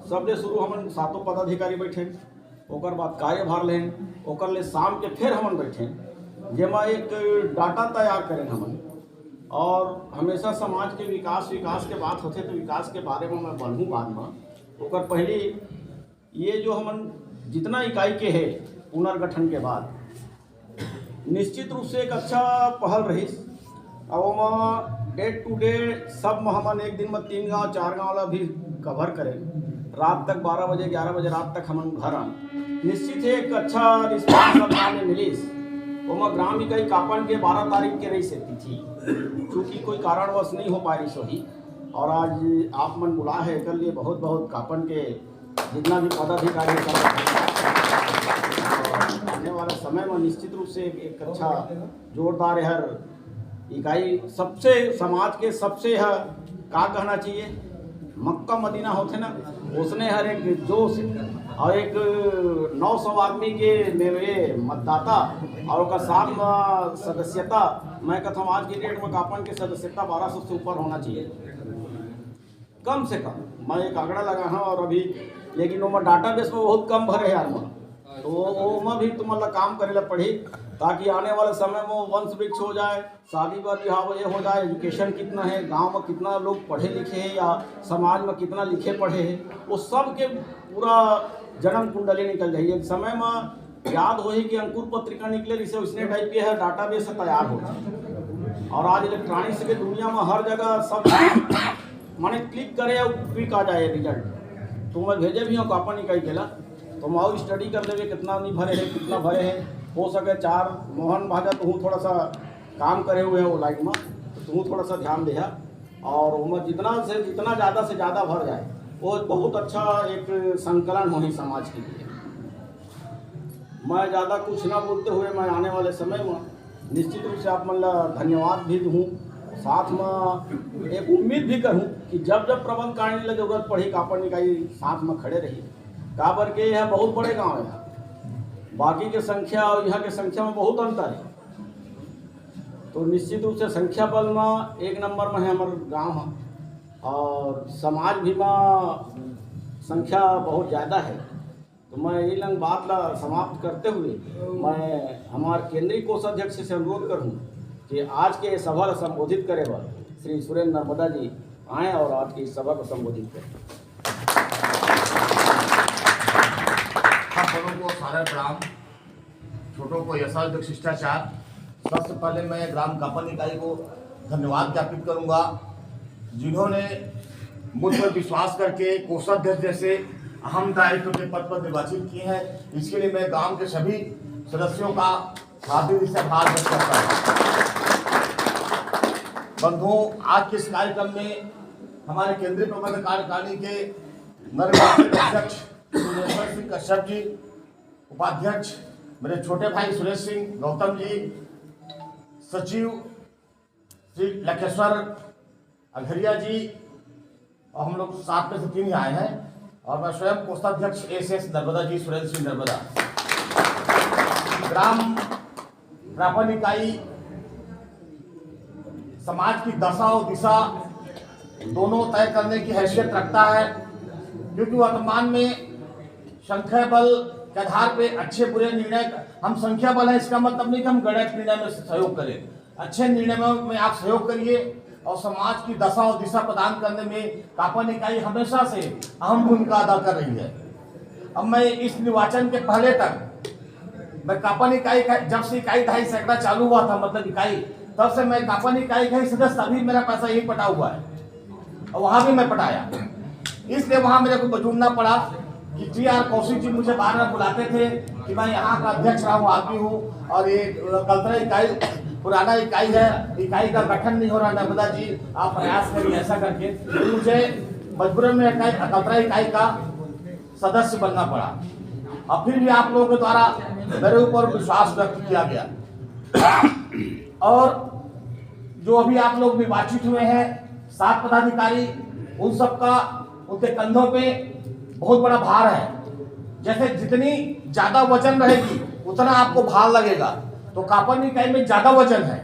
सबले शुरू हमन सातों पदाधिकारी बैठे, ओकर बाद कार्यभार लें, ओकर ले शाम के फिर हमन बैठे, जेमा एक डाटा तैयार करें हमन। और हमेशा समाज के विकास के बात होते तो विकास के बारे में मैं बढ़ूँ बाद में। ओकर पहले ये जो हमन जितना इकाई के है पुनर्गठन के बाद निश्चित रूप से एक अच्छा पहल रही। और डे टू डे सब में हमन एक दिन में 3 गांव 4 गांव वाला भी कवर करें, रात तक 12 बजे 11 बजे रात तक हमन घर आए। निश्चित है एक अच्छा रिस्पॉन्स सब गाँव में मिलीस। वो ग्राम इकाई कापन के 12 तारीख के रही सकती थी, क्योंकि कोई कारणवश नहीं हो पाई सही। और आज आप मन बुला है कर लिए बहुत बहुत कापन के जितना भी पदाधिकारी आने वाला समय में निश्चित रूप से एक अच्छा जोरदार हर इकाई सबसे समाज के सबसे है का कहना चाहिए मक्का मदीना होते ना, उसने हर एक जोश और एक 900 आदमी के मेरे मतदाता और का साथ में सदस्यता, मैं कहता हूँ आज की डेट में कापन की सदस्यता 1200 से ऊपर होना चाहिए कम से कम। मैं एक आंकड़ा लगा हूँ और अभी लेकिन वो डाटा बेस में बहुत कम भरे यार में, तो वो भी तुम्हारा काम करे ला पड़ी ताकि आने वाले समय में वंश वृक्ष हो जाए, शादी ब्याह ये हो जाए, एजुकेशन कितना है, गांव में कितना लोग पढ़े लिखे हैं या समाज में कितना लिखे पढ़े हैं, वो सब के पूरा जन्म कुंडली निकल जाए। एक समय में याद हो कि अंकुर पत्रिका निकले जिसे उसने टाइप के है डाटा बेस तैयार हो जाए। और आज इलेक्ट्रॉनिक्स के दुनिया में हर जगह सब माने क्लिक करे और क्लिक आ जाए रिजल्ट। तो मैं भेजे भी हूँ कापन इकाई केला, तो मैं और स्टडी कर लेवे कितना नहीं भरे है कितना भरे है, हो सके 4 मोहन भाजा तो हूँ थोड़ा सा काम करे हुए हैं वो लाइन में, तो तू थोड़ा सा ध्यान दे। और वो जितना ज़्यादा से ज़्यादा भर जाए वो बहुत अच्छा एक संकलन होनी समाज के लिए। मैं ज़्यादा कुछ ना बोलते हुए मैं आने वाले समय में निश्चित रूप से आप मतलब धन्यवाद भी दूँ, साथ में एक उम्मीद भी करूँ कि जब जब प्रबंध करने की जरूरत पड़ी कापन इकाई साथ में खड़े रही। काबर के यह बहुत बड़े गांव है, बाकी के संख्या और यहाँ के संख्या में बहुत अंतर है, तो निश्चित रूप से संख्या बल में 1 नंबर में है हमारे गांव है और समाज भी में संख्या बहुत ज़्यादा है। तो मैं ये लंग बात ला समाप्त करते हुए मैं हमारे केंद्रीय कोषाध्यक्ष से अनुरोध करूँ कि आज के सभा को संबोधित करे वह श्री सुरेंद्र नर्मदा जी आएँ और आज की सभा को संबोधित करें। बड़ों को सादर प्रणाम, छोटों को यथार्थ शिष्टाचार। सबसे पहले मैं ग्राम कापन इकाई को धन्यवाद ज्ञापित करूंगा जिन्होंने मुझ पर विश्वास करके कोषाध्यक्ष जैसे अहम दायित्व के पद पर निर्वाचित किए हैं। इसके लिए मैं गांव के सभी सदस्यों का हार्दिक से आभार व्यक्त करता हूँ। बंधुओं, आज के इस कार्यक्रम में हमारे केंद्रीय प्रबंध कार्यकारिणी के नवनिर्वाचित अध्यक्ष सुरेश्वर सिंह कश्यप जी, उपाध्यक्ष मेरे छोटे भाई सुरेश सिंह गौतम जी, सचिव श्री लखेश्वर अघरिया जी और हम लोग 7 में से 3 आए हैं, और मैं स्वयं कोषाध्यक्ष एस नर्मदा जी सुरेंद्र सिंह नर्मदा। ग्राम कापन इकाई समाज की दशा और दिशा दोनों तय करने की हैसियत रखता है, क्योंकि वर्तमान में संख्या बल के आधार पे अच्छे बुरे निर्णय, हम संख्या बल है इसका मतलब नहीं कि हम गलत निर्णय में सहयोग करें, अच्छे निर्णय में आप सहयोग करिए और समाज की दशा और दिशा प्रदान करने में कापन इकाई हमेशा से अहम भूमिका अदा कर रही है। अब मैं इस निर्वाचन के पहले तक मैं कापन इकाई का जब से इकाई 2.5 सैकड़ा चालू हुआ था मतलब इकाई, तब से मैं कापन इकाई का ही सदस्य, अभी मेरा पैसा यही पटा हुआ है और वहां भी मैं पटाया, इसलिए वहां मेरे को बचूंना पड़ा कि TR कौशिक जी मुझे बार बार बुलाते थे कि मैं यहाँ का अध्यक्ष रहा हूँ, आदमी हूँ और ये कल्पना इकाई पुराना इकाई है, इकाई का गठन नहीं हो रहा, नर्मदा जी आप प्रयास करिए ऐसा करके, तो मुझे मजबूरन में कल्पना इकाई का सदस्य बनना पड़ा। और फिर भी आप लोगों के द्वारा मेरे ऊपर विश्वास व्यक्त किया गया और जो अभी आप लोग निर्वाचित हुए हैं 7 पदाधिकारी, उन सबका उनके कंधों पे बहुत बड़ा भार है। जैसे जितनी ज्यादा वजन रहेगी उतना आपको भार लगेगा, तो कापन इकाई में ज्यादा वजन है,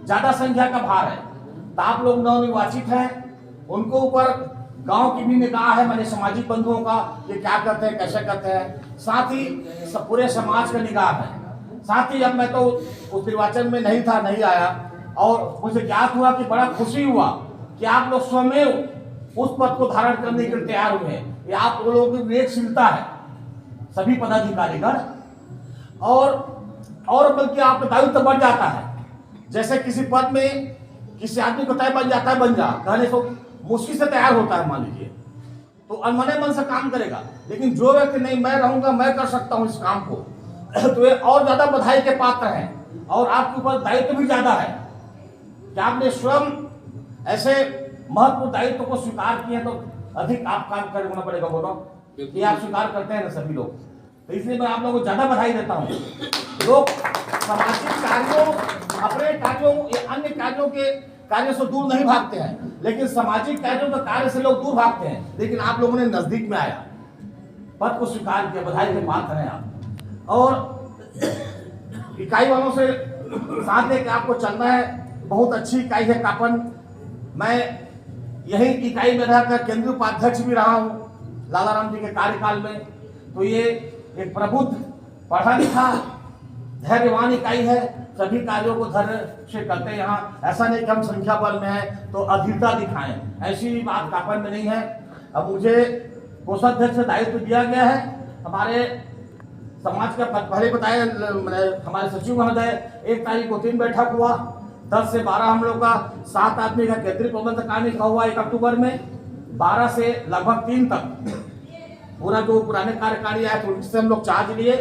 ज्यादा संख्या का भार है, तो आप लोग नवनिर्वाचित हैं, उनको ऊपर गांव की भी निगाह है मैंने सामाजिक बंधुओं का, ये क्या करते हैं कैसे करते हैं, साथ ही पूरे समाज का निगाह है। साथ ही अब मैं तो उस निर्वाचन में नहीं था, नहीं आया, और मुझे ज्ञात हुआ कि बड़ा खुशी हुआ कि आप लोग स्वयं उस पद को धारण करने के लिए तैयार हुए हैं। ये आप लोगों की विवेकशीलता है सभी पदाधिकारीगण, और बल्कि आपका दायित्व बढ़ जाता है। जैसे किसी पद में किसी आदमी को तय बन जाता है, बन जा कहने से मुश्किल से तैयार होता है, मान लीजिए, तो अनमने मन से काम करेगा। लेकिन जो व्यक्ति नहीं मैं रहूंगा, मैं कर सकता हूं इस काम को, तो ये और ज्यादा बधाई के पात्र हैं, और आपके ऊपर दायित्व भी ज्यादा है कि आपने स्वयं ऐसे महत्वपूर्ण दायित्व को स्वीकार किए, तो अधिक आप काम करना पड़ेगा। बोलो ये आप स्वीकार करते हैं ना सभी लोग, तो इसलिए मैं आप लोगों को ज्यादा बधाई देता हूँ। लोग सामाजिक कार्यों, अपने कार्यों या अन्य कार्यों से दूर नहीं भागते हैं, लेकिन सामाजिक कार्यों के कार्य से लोग दूर भागते हैं। लेकिन आप लोगों ने नजदीक में आया, पद को स्वीकार किया, बधाई के पात्र हैं आप। और इकाई वालों से साथ लेकर आपको चलना है। बहुत अच्छी इकाई है कापन। मैं यही इकाई में रहकर केंद्रीय उपाध्यक्ष भी रहा हूँ लालाराम जी के कार्यकाल में। तो ये एक प्रबुद्ध, पढ़ा लिखा, धैर्यवान इकाई है। सभी कार्यों को धैर्य से करते हैं यहाँ। ऐसा नहीं कि हम संख्या बल में है तो अधीरता दिखाएं, ऐसी बात कापन में नहीं है। अब मुझे कोषाध्यक्ष से दायित्व दिया गया है। हमारे समाज का पहले बताए हमारे सचिव महोदय, 1 तारीख को 3 बैठक हुआ, 10 से 12 हम लोग का 7 आदमी का केंद्रीय प्रबंधक कार्य का हुआ 1 अक्टूबर में, 12 से लगभग 3 तक पूरा जो पुराने कार्यकारिणी आए तो उनसे हम लोग चार्ज लिए,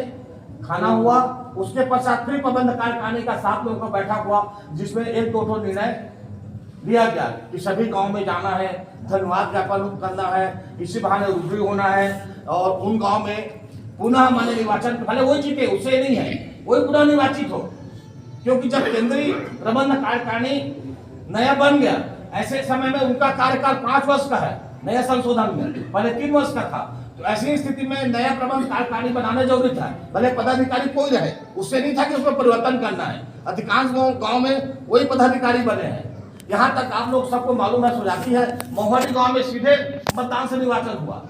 खाना हुआ। उसके पश्चात फिर प्रबंध कार्यकारिणी का 7 लोगों का बैठक हुआ, जिसमें 1-2 निर्णय लिया गया कि सभी गांव में जाना है, धन्यवाद ज्ञापन करना है, इसी बहाने रूबरू होना है, और उन गांव में पुनः माने निर्वाचन, भले वही जीते उससे नहीं है, वही पुनः निर्वाचित हो। क्योंकि जब केंद्रीय प्रबंध कार्यकारिणी नया बन गया, ऐसे समय में उनका कार्यकाल 5 वर्ष का है, नया संशोधन में पहले 3 वर्ष का था। तो ऐसी स्थिति में नया प्रबंध कार्यकारिणी बनाना जरूरी था। भले पदाधिकारी कोई रहे, उससे नहीं था कि उसमें परिवर्तन करना है। अधिकांश गांव में वही पदाधिकारी बने हैं। यहाँ तक आप लोग सबको मालूम है, सुजाती है, मोहरी गांव में सीधे मतदान से निर्वाचन हुआ,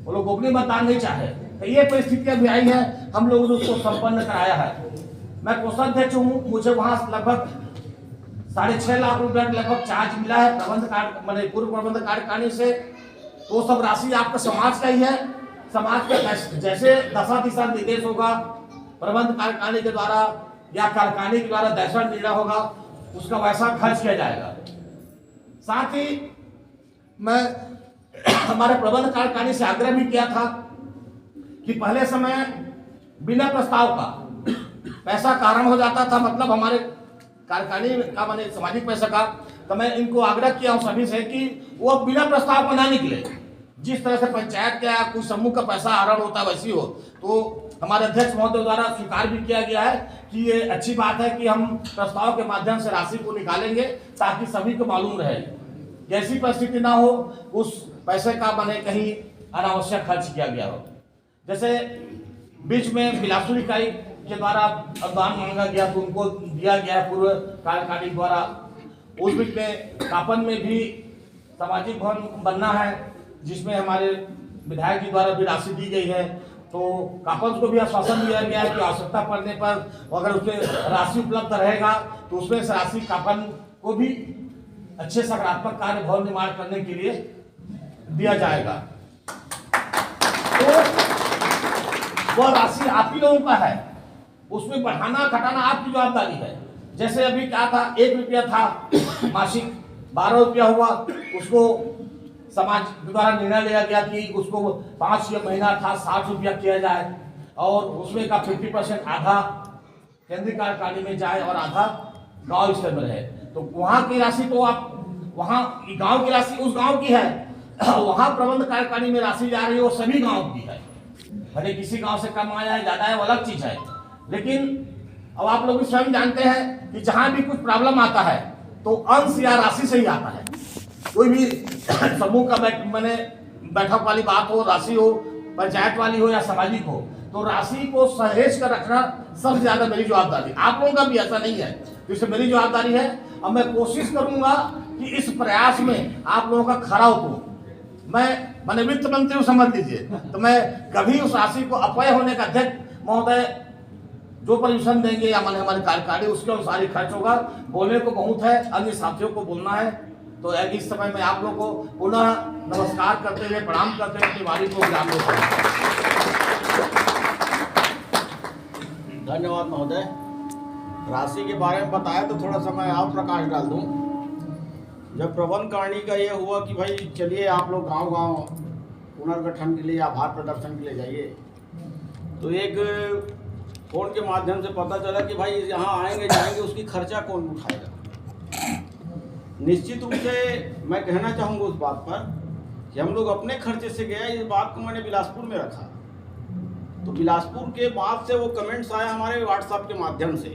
वो लोग गोपनीय मतदान नहीं चाहे। तो ये परिस्थितियां भी आई है, हम लोगों ने उसको संपन्न कराया है। मैं कोषाध्यक्ष हूँ, मुझे वहां लगभग 6.5 लाख रुपया लगभग चार्ज मिला है प्रबंध कार्य पूर्व प्रबंध कार्यकारिणी से। तो सब राशि आपका समाज का ही है। समाज का जैसे दशा दिशा निर्देश होगा प्रबंध कार्यकारिणी के द्वारा या कार्यकारिणी के द्वारा जैसा निर्णय होगा, उसका वैसा खर्च किया जाएगा। साथ ही मैं हमारे प्रबंध कार्यकारिणी से आग्रह भी किया था कि पहले समय बिना प्रस्ताव का पैसा कारण हो जाता था, मतलब हमारे कार्यकारिणी का माने सामाजिक पैसा का। तो मैं इनको आग्रह किया हूं सभी से कि वो बिना प्रस्ताव का ना निकले। जिस तरह से पंचायत का कुछ समूह का पैसा आहरण होता है वैसी हो। तो हमारे अध्यक्ष महोदय द्वारा स्वीकार भी किया गया है कि ये अच्छी बात है कि हम प्रस्ताव के माध्यम से राशि को निकालेंगे, ताकि सभी को मालूम रहे, जैसी परिस्थिति ना हो उस पैसे का माने कहीं अनावश्यक खर्च किया गया हो। जैसे बीच में बिलासपुर इकाई के द्वारा अनुदान मांगा गया तो उनको दिया गया है पूर्व कार्यकारिणी द्वारा। उस बीच में कापन में भी सामाजिक भवन बनना है, जिसमें हमारे विधायक जी द्वारा भी राशि दी गई है। तो कापन को भी आश्वासन दिया गया है कि आवश्यकता पड़ने पर अगर उसमें राशि उपलब्ध रहेगा तो उसमें से राशि कापन को भी अच्छे सकारात्मक कार्य भवन निर्माण करने के लिए दिया जाएगा। तो वह राशि आप ही लोगों का है, उसमें बढ़ाना घटाना आपकी जवाबदारी है। जैसे अभी क्या था, 1 रुपया था मासिक, 12 रुपया हुआ, उसको समाज द्वारा निर्णय लिया गया कि उसको 5 महीना था 60 रुपया किया जाए, और उसमें का 50% आधा केंद्रीय कार्यकारिणी में जाए और आधा गांव स्तर में रहे। तो वहां की राशि तो आप वहां गांव की राशि उस गांव की है, वहां प्रबंध कार्यकारिणी में राशि जा रही है वो सभी गांव की है। भले किसी गांव से कम आया है ज्यादा है वो अलग चीज है, लेकिन अब आप लोग भी स्वयं जानते हैं कि जहां भी कुछ प्रॉब्लम आता है तो अंश या राशि से ही आता है। कोई भी समूह का बैठक वाली बात हो, राशि हो, पंचायत वाली हो या सामाजिक हो, तो राशि को सहेज कर रखना सबसे ज्यादा मेरी जवाबदारी। आप लोगों का भी ऐसा नहीं है, इसमें मेरी जवाबदारी है। अब मैं कोशिश करूंगा कि इस प्रयास में आप लोगों का खरा उतरूं, मैंने वित्त मंत्री समझ लीजिए, तो मैं कभी उस राशि को अपव्यय होने का अध्यक्ष महोदय जो परमिशन देंगे या हमारे कार्यकारी उसके अनुसार ही खर्च होगा। बोलने को बहुत है, अन्य साथियों को बोलना है, तो इस समय में आप लोग को पुनः नमस्कार करते हुए, प्रणाम करते हुए अपनी वाणी को विराम देता हूं। धन्यवाद महोदय। राशि के बारे में बताया तो थोड़ा सा मैं और प्रकाश डाल दूं। जब प्रबंध करनी का ये हुआ कि भाई चलिए आप लोग गांव-गांव पुनर्गठन के लिए, आभार प्रदर्शन के लिए जाइए, तो एक फोन के माध्यम से पता चला कि भाई यहाँ आएंगे जाएंगे, उसकी खर्चा कौन उठाएगा। निश्चित रूप से मैं कहना चाहूँगा उस बात पर कि हम लोग अपने खर्चे से गए। इस बात को मैंने बिलासपुर में रखा, तो बिलासपुर के बाद से वो कमेंट्स आए हमारे व्हाट्सएप के माध्यम से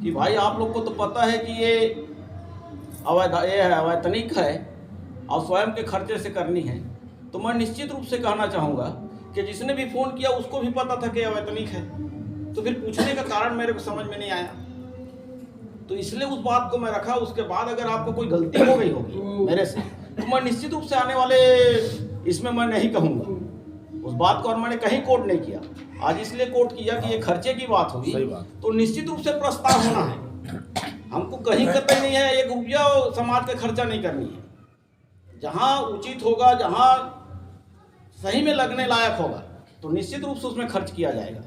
कि भाई आप लोग को तो पता है कि ये अवैतनिक है और स्वयं के खर्चे से करनी है। तो मैं निश्चित रूप से कहना चाहूँगा कि जिसने भी फ़ोन किया उसको भी पता था कि अवैतनिक है, तो फिर पूछने का कारण मेरे को समझ में नहीं आया। तो इसलिए उस बात को मैं रखा। उसके बाद अगर आपको कोई गलती हो गई होगी मेरे से, तो मैं निश्चित रूप से आने वाले इसमें मैं नहीं कहूँगा उस बात को, और मैंने कहीं कोट नहीं किया। आज इसलिए कोट किया कि ये खर्चे की बात होगी, तो निश्चित रूप से प्रस्ताव होना है। हमको कहीं कतई नहीं है, 1 रुपया समाज का खर्चा नहीं करनी है। जहाँ उचित होगा, जहाँ सही में लगने लायक होगा, तो निश्चित रूप से उसमें खर्च किया जाएगा।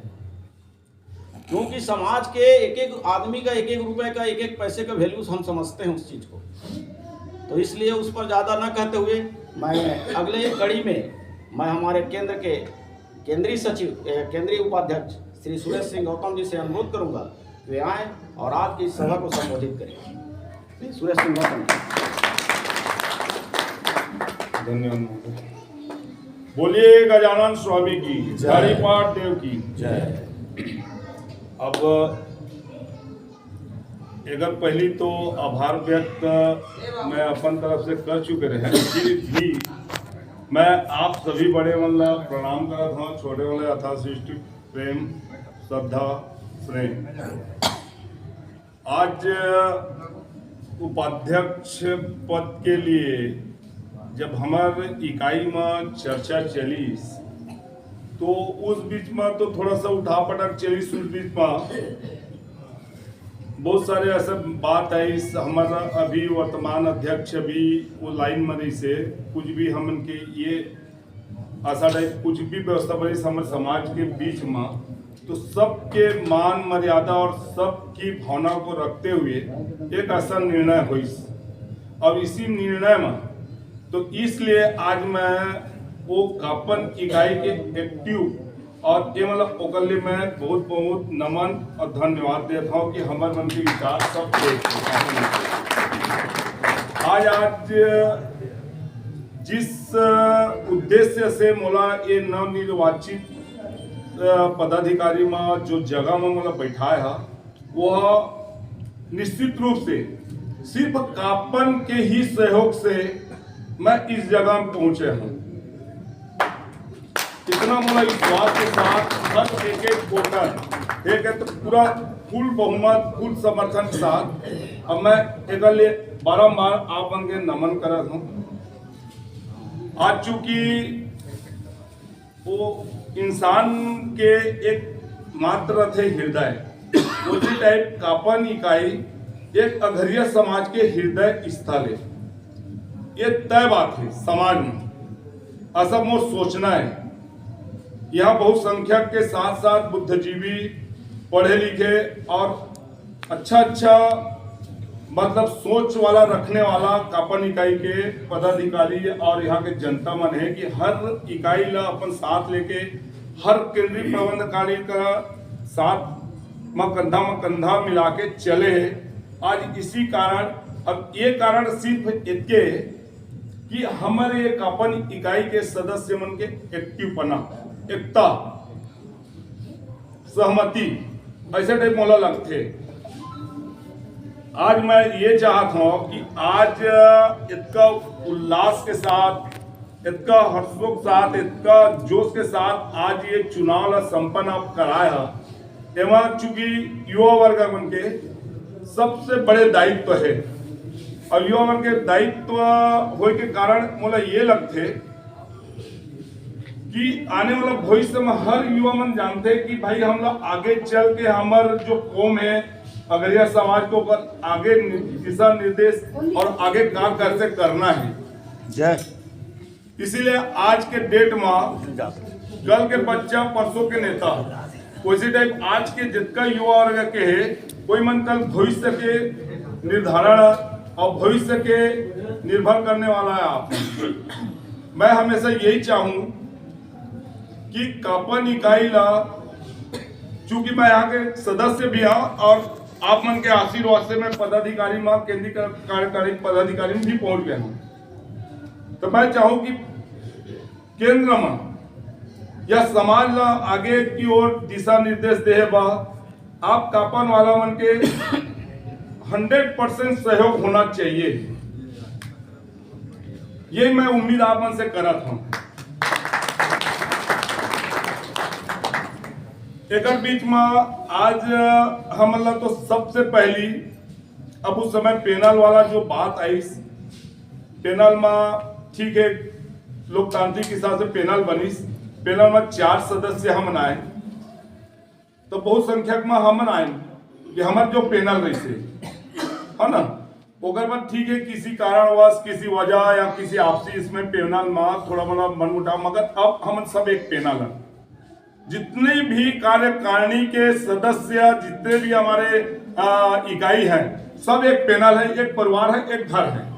क्योंकि समाज के एक एक आदमी का 1-1 रुपए का, 1-1 पैसे का वैल्यूज हम समझते हैं उस चीज़ को। तो इसलिए उस पर ज़्यादा ना कहते हुए मैं अगले कड़ी में मैं हमारे केंद्र के केंद्रीय सचिव, केंद्रीय उपाध्यक्ष श्री सुरेश सिंह गौतम जी से अनुरोध करूंगा कि वे आएँ और आज की इस सभा को संबोधित करें। श्री सुरेश सिंह गौतम जी। धन्यवाद। बोलिए गजानन स्वामी की जय, हरिपाठ देव की जय। अब अगर पहली तो आभार व्यक्त मैं अपन तरफ से कर चुके रहे, फिर भी मैं आप सभी बड़े वाला प्रणाम करता हूँ, छोटे वाले यथाशिष्ट प्रेम श्रद्धा स्नेह। आज उपाध्यक्ष पद के लिए जब हमारे इकाई में चर्चा चली, तो उस बीच में तो थोड़ा सा उठापटक चली। उस बीच में बहुत सारे ऐसे बात है। इस हमारा अभी वर्तमान अध्यक्ष भी वो लाइन में से कुछ भी हम इनके ये आशा टाइप कुछ भी व्यवस्था बनी हमारे समाज के बीच में, तो सबके मान मर्यादा और सबकी भावना को रखते हुए एक ऐसा निर्णय हुई। अब इसी निर्णय में तो इसलिए आज मैं वो कापन इकाई के एक्टिव और ये मतलब ओकल्ले में बहुत बहुत नमन और धन्यवाद देता हूँ कि हमारे मन के विचार सब आज जिस उद्देश्य से मोला ये नवनिर्वाचित पदाधिकारी में जो जगह में मोला बैठाया है, वह निश्चित रूप से सिर्फ कापन के ही सहयोग से मैं इस जगह में पहुंचे हूँ। इतना मोला विश्वास के साथ हर एक वोटर एक तो पूरा फुल बहुमत फुल समर्थन के साथ अब मैं एक बारम्बार आप के नमन करत हूँ। आज चूंकि वो इंसान के एक मात्र थे हृदय, उसी टाइप कापन इकाई एक अघरिया समाज के हृदय स्थल है। ये तय बात है समाज में, ऐसा मोर सोचना है। यहाँ बहुसंख्यक के साथ साथ बुद्धिजीवी, पढ़े लिखे और अच्छा मतलब सोच वाला रखने वाला कापन इकाई के पदाधिकारी और यहाँ के जनता मन है कि हर इकाई ला अपन साथ लेके हर केंद्रीय प्रबंधकारी का साथ में कंधा मिला के चले है। आज इसी कारण अब ये कारण सिर्फ इतके कि हमारे ये कापन इकाई के सदस्य मन के एक्टिव बना, एकता, सहमति ऐसे टाइप मोला लगते। आज मैं ये चाहता हूँ कि आज इतना उल्लास के साथ, इतना हर्षों के साथ, इतना जोश के साथ आज ये चुनाव संपन्न आप कराया। एवं चूंकि युवा वर्ग मन के सबसे बड़े दायित्व है और युवा वर्ग के दायित्व होने के कारण मोला ये लगते कि आने वाला भविष्य में हर युवा मन जानते हैं कि भाई हम लोग आगे चल के हमार जो कौम है अगरिया समाज को आगे दिशा निर्देश और आगे काम कैसे करना है। जय। इसीलिए आज के डेट में कल के बच्चा परसों के नेता, उसी टाइप आज के जितना युवा वर्ग के है कोई मन कल भविष्य के निर्धारण और भविष्य के निर्भर करने वाला है आप। मैं हमेशा यही चाहूं कि कापन इकाई ला, चूंकि मैं यहाँ के सदस्य भी हूँ और आप मन के आशीर्वाद से मैं पदाधिकारी में केंद्रीय कार्यकारी पदाधिकारी में भी पहुंच गया हूँ, तो मैं चाहूं कि केंद्र में या समाज ला आगे की ओर दिशा निर्देश दे बा आप कापन वाला मन के 100% सहयोग होना चाहिए। ये मैं उम्मीद आप मन से करत हूं। एक बीच में आज हम लोग तो सबसे पहली अब उस समय पैनल वाला जो बात आई, पैनल में ठीक है लोकतांत्रिक हिसाब से पैनल बनी, पैनल में 4 सदस्य हम आए, तो बहुत संख्यक में हम आए कि हमारे जो पैनल रही है ना, ओकर बाद ठीक है किसी कारणवश किसी वजह या किसी आपसी इसमें पैनल में थोड़ा बड़ा मनमुटाव, मगर अब हम सब एक पैनल है। जितने भी कार्यकारिणी के सदस्य जितने भी हमारे इकाई हैं सब एक पैनल है, एक परिवार है, एक घर है,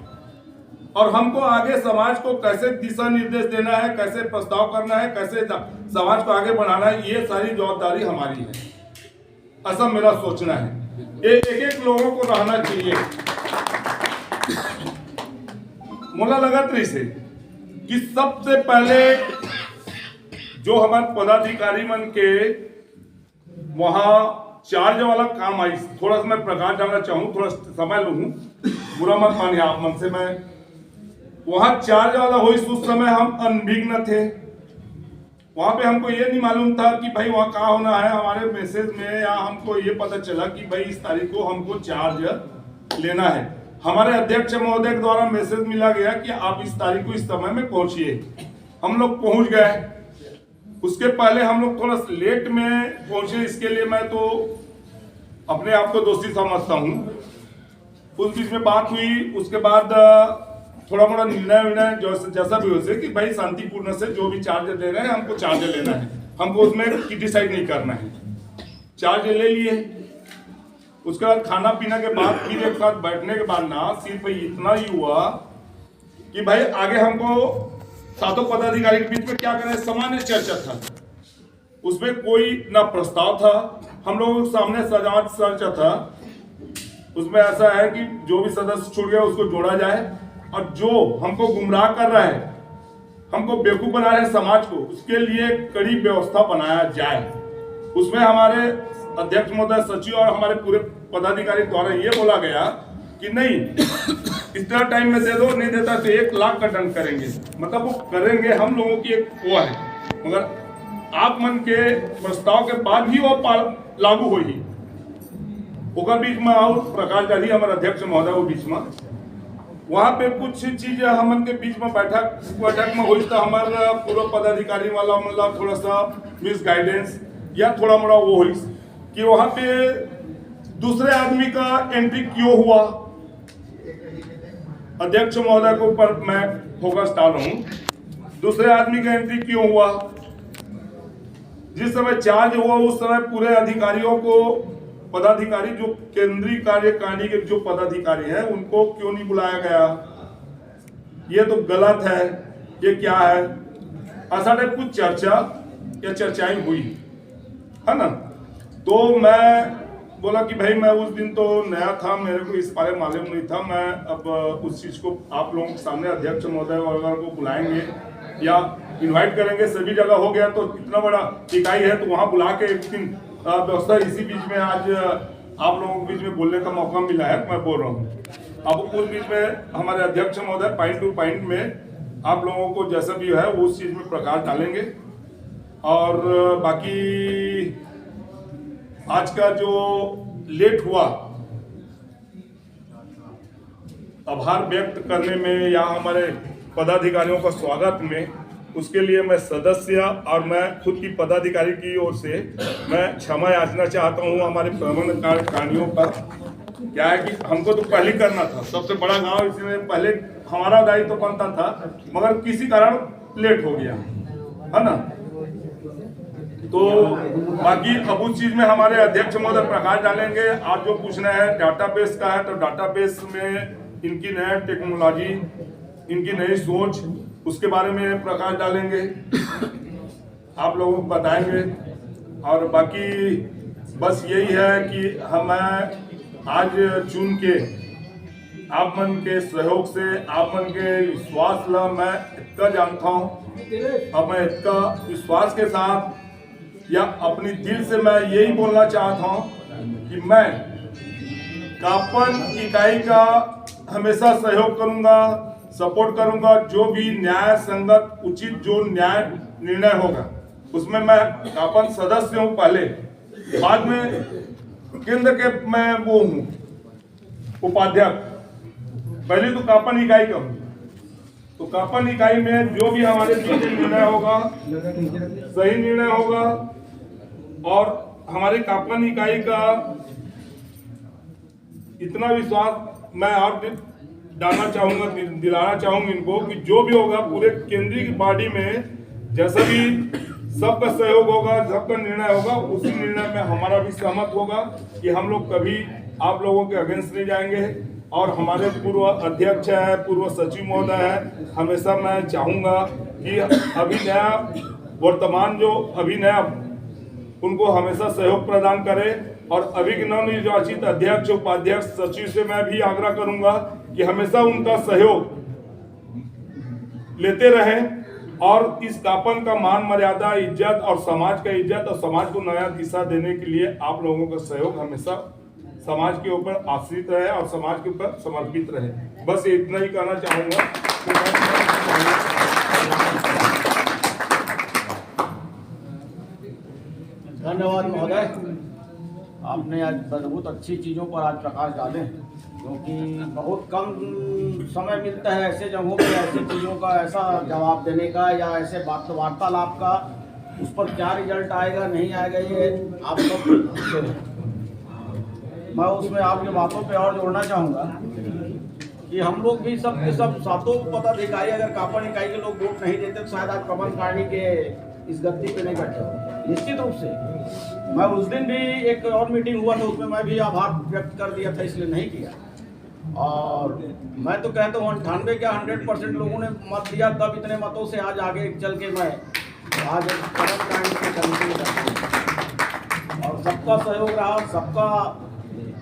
और हमको आगे समाज को कैसे दिशा निर्देश देना है, कैसे प्रस्ताव करना है, कैसे समाज को आगे बढ़ाना है, ये सारी जवाबदारी हमारी है। ऐसा मेरा सोचना है। एक एक लोगों को रहना चाहिए। मुला लगत रही से कि सबसे पहले जो हमारे पदाधिकारी मन के वहां चार्ज वाला काम आई, थोड़ा सा मैं प्रकाश डालना चाहूँ, थोड़ा समय लूँ, बुरा मत मानिए आप मन से। मैं वहां चार्ज वाला हुई उस समय हम अनभिज्ञ थे, वहां पे हमको ये नहीं मालूम था कि भाई वहां क्या होना है। हमारे मैसेज में या हमको ये पता चला कि भाई इस तारीख को हमको चार्ज लेना है। हमारे अध्यक्ष महोदय द्वारा मैसेज मिला गया कि आप इस तारीख को इस समय में पहुंचिए। हम लोग पहुंच गए। उसके पहले हम लोग थोड़ा लेट में पहुंचे, इसके लिए मैं तो अपने आप को दोषी समझता हूँ। उस बीच में बात हुई, उसके बाद थोड़ा मोड़ा निर्णय जैसा भी हो सके कि भाई शांतिपूर्ण से जो भी चार्ज ले रहे हैं हमको चार्ज लेना है, हमको उसमें डिसाइड नहीं करना है। चार्ज ले लिए। उसके बाद खाना पीना के बाद फिर एक साथ बैठने के बाद ना सिर्फ इतना ही हुआ कि भाई आगे हमको सातों पदाधिकारी के बीच में क्या करें, सामान्य चर्चा था। उसमें कोई ना प्रस्ताव था, हम लोगों के सामने सजावट चर्चा था। उसमें ऐसा है कि जो भी सदस्य छूट गया उसको जोड़ा जाए, और जो हमको गुमराह कर रहा है, हमको बेवकूफ बना रहे हैं समाज को, उसके लिए कड़ी व्यवस्था बनाया जाए। उसमें हमारे अध्यक्ष महोदय, सचिव और हमारे पूरे पदाधिकारी द्वारा ये बोला गया कि नहीं इतना टाइम में दे दो, नहीं देता तो 1 लाख का दंड करेंगे। मतलब वो करेंगे, हम लोगों की एक वो है, मगर आप मन के प्रस्ताव के बाद ही वो लागू होगी। ओकर बीच में और प्रकाश गांधी हमारे अध्यक्ष महोदय वो बीच में वहाँ पे कुछ चीजें हमन के बीच में बैठक में हुई, तो हमारा पूर्व पदाधिकारी वाला मतलब थोड़ा सा मिस गाइडेंस या थोड़ा मोड़ा वो हुई कि वहाँ पे दूसरे आदमी का एंट्री क्यों हुआ। अध्यक्ष महोदय के ऊपर मैं फोकस डाल रहा हूँ, दूसरे आदमी का एंट्री क्यों हुआ। जिस समय चार्ज हुआ उस समय पूरे अधिकारियों को, पदाधिकारी जो केंद्रीय कार्यकारिणी के जो पदाधिकारी हैं उनको क्यों नहीं बुलाया गया। ये तो गलत है, ये क्या है, ऐसा टाइप कुछ चर्चा या चर्चाएं हुई है ना। तो मैं बोला कि भाई मैं उस दिन तो नया था, मेरे को इस बारे में मालूम नहीं था। मैं अब उस चीज को आप लोगों के सामने अध्यक्ष महोदय वगैरह को बुलाएंगे या इनवाइट करेंगे, सभी जगह हो गया तो इतना बड़ा इकाई है तो वहां बुला के एक दिन व्यवस्था। इसी बीच में आज आप लोगों के बीच में बोलने का मौका मिला है, मैं बोल रहा हूँ। अब उस बीच में हमारे अध्यक्ष महोदय पॉइंट टू पॉइंट में आप लोगों को जैसा भी है वो उस चीज में प्रकाश डालेंगे। और बाकी आज का जो लेट हुआ, आभार व्यक्त करने में या हमारे पदाधिकारियों का स्वागत में उसके लिए मैं सदस्य और मैं खुद की पदाधिकारी की ओर से मैं क्षमा याचना चाहता हूँ हमारे प्रबंधकारियों पर। क्या है कि हमको तो पहले करना था, सबसे बड़ा गांव, इसलिए पहले हमारा दायित्व तो बनता था, मगर किसी कारण लेट हो गया, है ना। तो बाकी अब उस चीज में हमारे अध्यक्ष महोदय प्रकाश डालेंगे। आप जो पूछना है डाटाबेस का है, तो डाटाबेस में इनकी नई टेक्नोलॉजी, इनकी नई सोच, उसके बारे में प्रकाश डालेंगे, आप लोगों को बताएंगे। और बाकी बस यही है कि हम आज चुन के आप मन के सहयोग से, आप मन के विश्वास ला मैं इतना जानता हूँ, अब मैं इतना विश्वास के साथ या अपनी दिल से मैं यही बोलना चाहता हूँ कि मैं कापन इकाई का हमेशा सहयोग करूंगा, सपोर्ट करूंगा। जो भी न्याय संगत उचित जो न्याय निर्णय होगा उसमें मैं कापन सदस्य हूं पहले, बाद में केंद्र के मैं वो हूं उपाध्यक्ष, पहले तो कापन इकाई का हूं। तो कापन इकाई में जो भी हमारे बीच निर्णय होगा सही निर्णय होगा, और हमारे कापन इकाई का इतना विश्वास मैं और डालना चाहूंगा, दिलाना चाहूंगा इनको कि जो भी होगा पूरे केंद्रीय बॉडी में जैसा भी सबका सहयोग होगा, सबका निर्णय होगा, उसी निर्णय में हमारा भी सहमत होगा कि हम लोग कभी आप लोगों के अगेंस्ट नहीं जाएंगे। और हमारे पूर्व अध्यक्ष है, पूर्व सचिव महोदय है, हमेशा मैं चाहूंगा कि अभी नया वर्तमान जो अभी नया उनको हमेशा सहयोग प्रदान करें। और अभी के नवनिर्वाचित अध्यक्ष, उपाध्यक्ष, सचिव से मैं भी आग्रह करूंगा कि हमेशा उनका सहयोग लेते रहें और इस कापन का मान मर्यादा, इज्जत और समाज का इज्जत और समाज को नया दिशा देने के लिए आप लोगों का सहयोग हमेशा समाज के ऊपर आश्रित रहे और समाज के ऊपर समर्पित रहे। बस इतना ही कहना चाहूंगा। धन्यवाद महोदय, आपने आज बहुत अच्छी चीज़ों पर आज प्रकाश डाले, क्योंकि बहुत कम समय मिलता है ऐसे जगहों पे ऐसी चीज़ों का ऐसा जवाब देने का या ऐसे वार्तालाप का। उस पर क्या रिजल्ट आएगा नहीं आएगा ये आप सब, मैं उसमें आपकी बातों पे और जोड़ना चाहूँगा कि हम लोग भी सब के सब सातों पदाधिकारी अगर कापन इकाई के लोग वोट नहीं देते तो शायद आज प्रबंधकारिणी के इस गद्दी पे नहीं बैठे। निश्चित रूप से मैं उस दिन भी एक और मीटिंग हुआ था, उसमें मैं भी आभार व्यक्त कर दिया था, इसलिए नहीं किया। और मैं तो कहता हूँ 98 क्या 100% लोगों ने मत दिया, तब इतने मतों से आज आगे चल के मैं आज प्रबंधकारिणी की कमेटी में, और सबका सहयोग रहा, सबका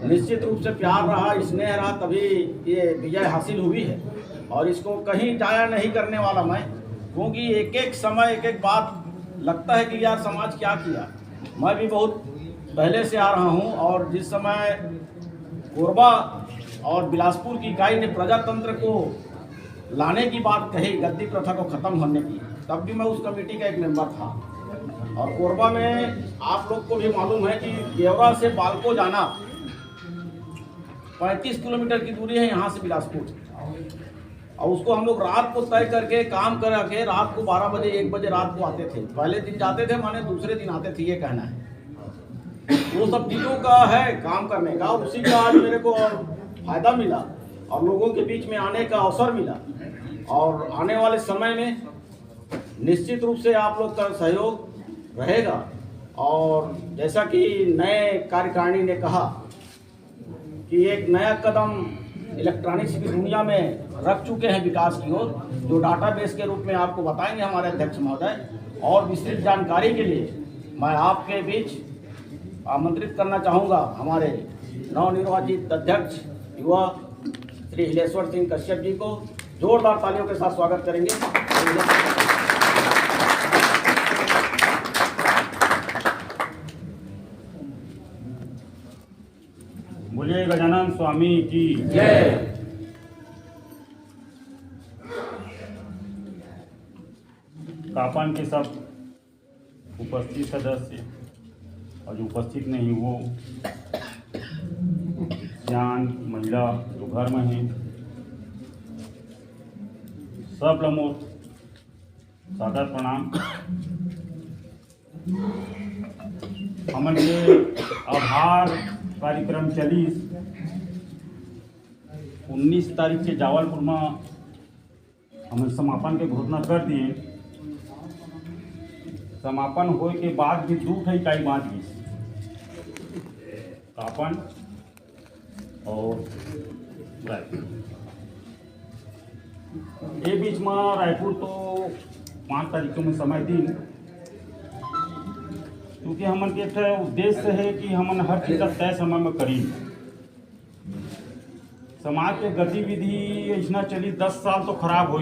निश्चित रूप से प्यार रहा, स्नेह रहा, तभी ये विजय हासिल हुई है। और इसको कहीं जाया नहीं करने वाला मैं, क्योंकि एक एक समय एक एक बात लगता है कि यार समाज क्या किया। मैं भी बहुत पहले से आ रहा हूँ, और जिस समय कोरबा और बिलासपुर की इकाई ने प्रजातंत्र को लाने की बात कही, गद्दी प्रथा को ख़त्म होने की, तब भी मैं उस कमेटी का एक मेंबर था। और कोरबा में आप लोग को भी मालूम है कि गेवरा से बालको जाना 35 किलोमीटर की दूरी है यहाँ से बिलासपुर, और उसको हम लोग रात को तय करके काम करा के रात को 12 बजे 1 बजे रात को आते थे। पहले दिन जाते थे, माने दूसरे दिन आते थे, ये कहना है। वो सब चीज़ों का है काम करने का, उसी का आज मेरे को फायदा मिला और लोगों के बीच में आने का अवसर मिला। और आने वाले समय में निश्चित रूप से आप लोग का सहयोग रहेगा। और जैसा कि नए कार्यकारिणी ने कहा कि एक नया कदम इलेक्ट्रॉनिक्स की दुनिया में रख चुके हैं विकास की ओर, जो डाटाबेस के रूप में आपको बताएंगे हमारे अध्यक्ष महोदय। और विस्तृत जानकारी के लिए मैं आपके बीच आमंत्रित करना चाहूँगा हमारे नवनिर्वाचित अध्यक्ष युवा श्री हिलेश्वर सिंह कश्यप जी को। जोरदार तालियों के साथ स्वागत करेंगे। बोलिए गजानन स्वामी की जय। कापन के सब उपस्थित सदस्य और जो उपस्थित नहीं वो ज्ञान महिला जो घर में हैं, सब लोग सादर प्रणाम। हमन के आभार कार्यक्रम चली 19 तारीख के जावलपुर में हम समापन के घोषणा कर दिए। समापन होए के बाद भी 2 ठे इकाई बाँच गई, कापन और रायपुर। ये बीच में रायपुर तो 5 तारीख में समय दी, क्योंकि हमन के एक उद्देश्य है कि हमन हर चीज़ तय समय में करी। समाज के गतिविधि ऐसा चली 10 साल तो खराब हो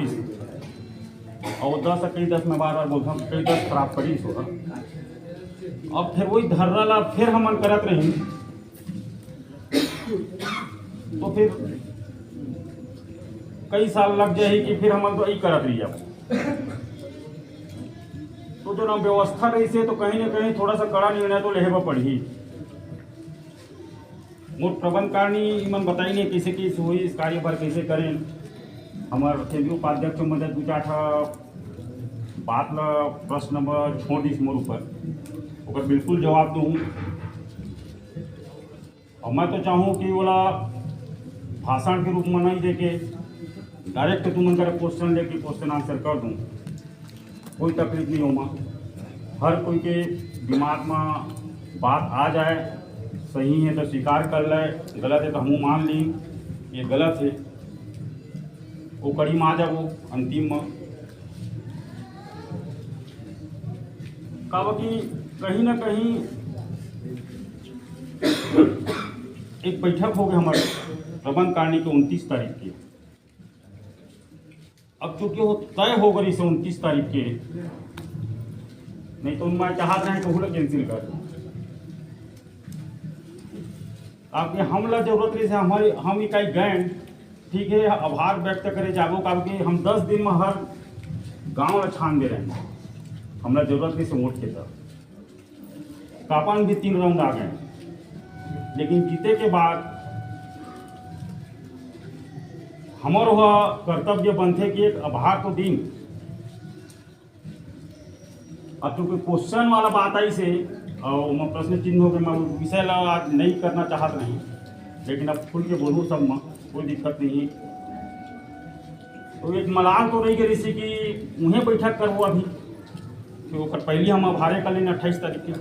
और 10 में बार बोलता हूँ कई 10 खराब करी सो। अब फिर वही धर्रा फिर हमन करत रही, तो फिर कई साल लग जाए कि फिर हमन तो यही करत रही जाओ। तो जो ना व्यवस्था रही से तो कहीं ना कहीं थोड़ा सा कड़ा निर्णय तो लेहे पड़ी। मोट प्रबंध कारणी मन बताई नहीं कैसे कैसे हुई इस कार्य पर कैसे करें। हमारे केंद्रीय उपाध्यक्ष महोदय 2-4 बात ला प्रश्न नंबर छोड़ दी मोर ऊपर, ओकर बिल्कुल जवाब दूँ। और मैं तो चाहूँ कि वाला भाषण के रूप में नहीं देके डायरेक्ट तुम कर क्वेश्चन लेके क्वेश्चन आंसर कर दूँ, कोई तकलीफ नहीं होगा। हर कोई के दिमाग में बात आ जाए, सही है तो स्वीकार कर ले, गलत है तो हम मान ली ये गलत है, वो कड़ी में आ जाए वो अंतिम में। कि कहीं ना कहीं एक बैठक हो गई हमारे प्रबंध कारणी के 29 तारीख की। अब चूंकि वो तय हो गई से 29 तारीख के, नहीं तो उनमें चाहते हैं कि वो कैंसिल कर दूँ। आपके हमला जरूरत रही से हमारी हम इकाई गए, ठीक है, आभार व्यक्त करे जाबो कि हम 10 दिन में हर गांव में छान दे रहे हैं। हमरा जरूरत रही से वोट के तब कापान भी 3 राउंड आ गए, लेकिन जीते के बाद हमार वह कर्तव्य बनते कि एक आभार तो दिन। अब चूँकि क्वेश्चन वाला बात आई से और मैं प्रश्न चिन्ह हो गए, मैं विषय ला आज नहीं करना चाहत नहीं, लेकिन अब खुल के बोलूँ सब में कोई दिक्कत नहीं। तो एक मलाल तो रही गई सी कि उन्हें बैठक करवो अभी, तो पहले हम आभारे कर लेंगे 28 तारीख के।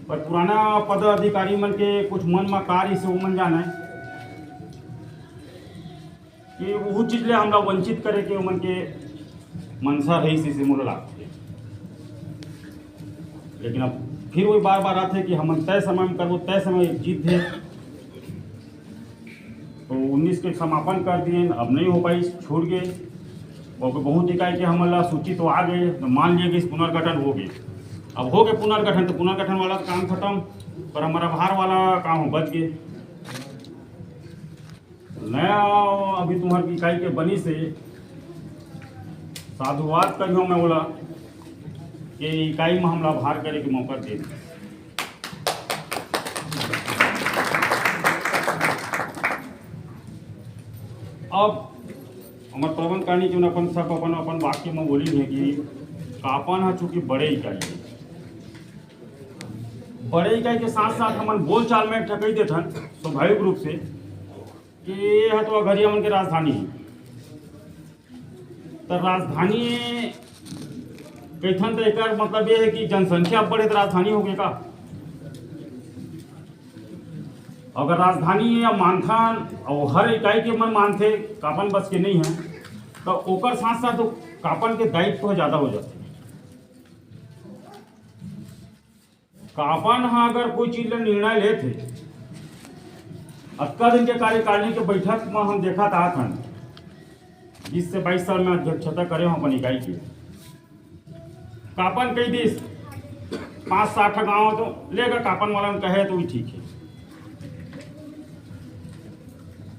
पर पुराना पद अधिकारी मन के कुछ मन में कार्य से मन जाना है कि वो चीज ले हमरा वंचित करे के मन के मनसा रही से मोल लागते। लेकिन अब फिर वही बार बार आते कि हम तय समय में करबो, तय समय जीत है। तो 19 के समापन कर दिए, अब नहीं हो पाई, छूट गए। और बहुत इकाई के हमला सूची तो आ गए, तो मान लिए कि पुनर्गठन हो गए। अब हो गए पुनर्गठन, तो पुनर्गठन वाला काम खत्म, पर हमारा भार वाला काम बच गए। नया अभी तुम्हारी इकाई के बनी से साधुवाद करियो मैं बोला कि इकाई में हमला भार करे के मौका दे। अब हमारे प्रबंध कारणी जो अपन सब अपन वाक्य में बोली है कि कापन है चूँकि बड़े इकाई है, बड़े इकाई के साथ साथ हमन बोलचाल में ठकई देथन स्वाभाविक रूप से कि है तो अघरिया मन के राजधानी है। तो राजधानी कहथन तो एक मतलब ये है कि जनसंख्या बढ़े तो राजधानी हो गई का। अगर राजधानी या मानथन और हर इकाई के मन मानते कापन बस के नहीं है, तो ओकर साथ साथ तो कापन के दायित्व तो ज़्यादा हो जाते। कापन हाँ अगर कोई चीज ले निर्णय लेते, 18 दिन के कार्यकारिणी के बैठक में हम देखा था 20 से 22 साल में अध्यक्षता करे हम अपन इकाई की। कापन कई दिस 5-60 गाँव तो लेकर कापन वाला कहे तो भी ठीक है।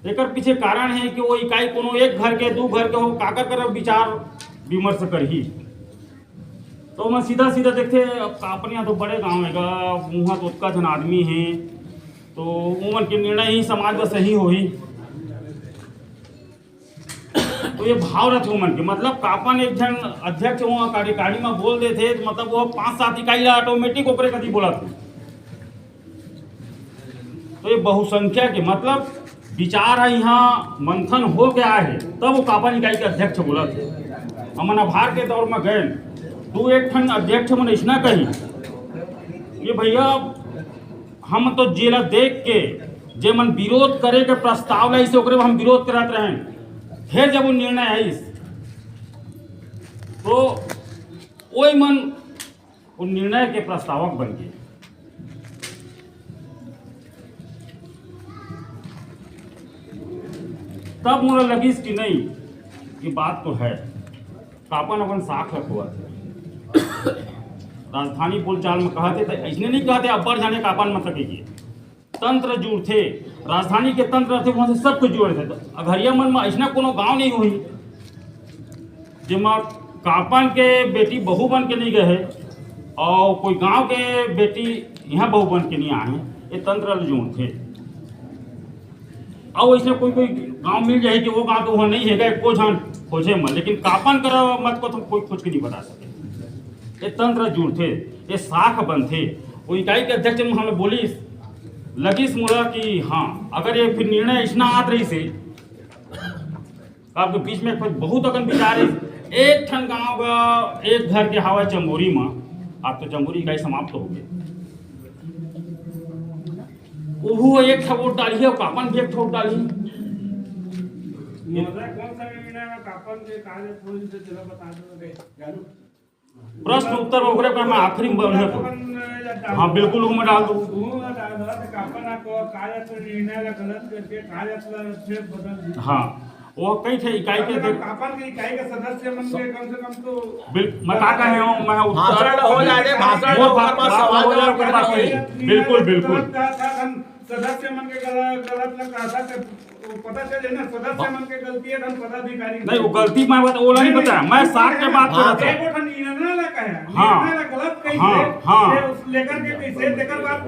एक पीछे कारण है कि वो इकाई कोनो एक घर के 2 घर के हो काकर कर विचार विमर्श कर ही, तो मैं सीधा सीधा देखते अपने यहाँ तो बड़े गांव है वहाँ तो उतना जन आदमी है, तो उमन के निर्णय ही समाज में सही हो ही। तो ये भाव रथ मन के मतलब कापन एक जन अध्यक्ष हुआ कार्यकारिणी में बोल देते मतलब वो 5-7 इकाई ऑटोमेटिक ओकरे कति बोला थे। तो ये बहुसंख्या के मतलब विचार है यहाँ मंथन हो गया है तब वो कापन इकाई के अध्यक्ष बोला थे। हमन आभार के दौर में गए तो एक ठन अध्यक्ष मन ऐसा कही कि भैया हम तो जेला देख के जे मन विरोध करे के प्रस्ताव लाई से ओकरे हम विरोध करत रहे फिर जब वो निर्णय है इस तो वही मन वो निर्णय के प्रस्तावक बन गए। तब मुझे लगी कि नहीं ये बात तो है कापन अपन साख रखवा थे राजधानी बोलचाल में कहते थे ऐसे नहीं कहते अब्बर जाने कापन मत सकेगी तंत्र जुड़ थे राजधानी के तंत्र थे वहां से सब कुछ जुड़े थे। तो अघरिया मन में ऐसा कोनो गांव नहीं हुई जिमा कापन के बेटी बहू बन के नहीं गए और कोई गांव के बेटी यहाँ बहू बन के नहीं आए ये तंत्र जुड़ थे। और ऐसे कोई कोई गांव मिल जाए कि वो गांव तो वहाँ नहीं है को जान खोजे मत लेकिन कापन करो मत को तुम कोई कुछ के नहीं बता सके। ये तंत्र जुड़ थे ये साख बन थे। वो इकाई के अध्यक्ष हमें बोली लगी मुड़ा कि हाँ अगर ये फिर निर्णय इतना आत रही से आपके बीच में बहुत अगन विचार एक ठन गांव का एक घर के हवा चंबोरी में आप तो चंबोरी इकाई समाप्त हो गए वो एक ठा वोट डाली है कापन भी एक ठा वोट डाली प्रश्न उत्तर वगैरह का मैं आखिरी में हाँ बिल्कुल मैं डाल दूँ। हाँ वो कई थे इकाई के इकाई के सदस्य मन के कम से कम तो मैं क्या कहे हूँ मैं भाषण हो जाए बिल्कुल बिल्कुल सदस्य मन के गलत लगा था पता चले ना सदस्य मन के गलती है पदाधिकारी नहीं वो गलती मैं बोला नहीं बताया मैं साख के बात कर रहा था। एक निर्णय लगा है हाँ गलत कही हाँ लेकर के कैसे देकर बात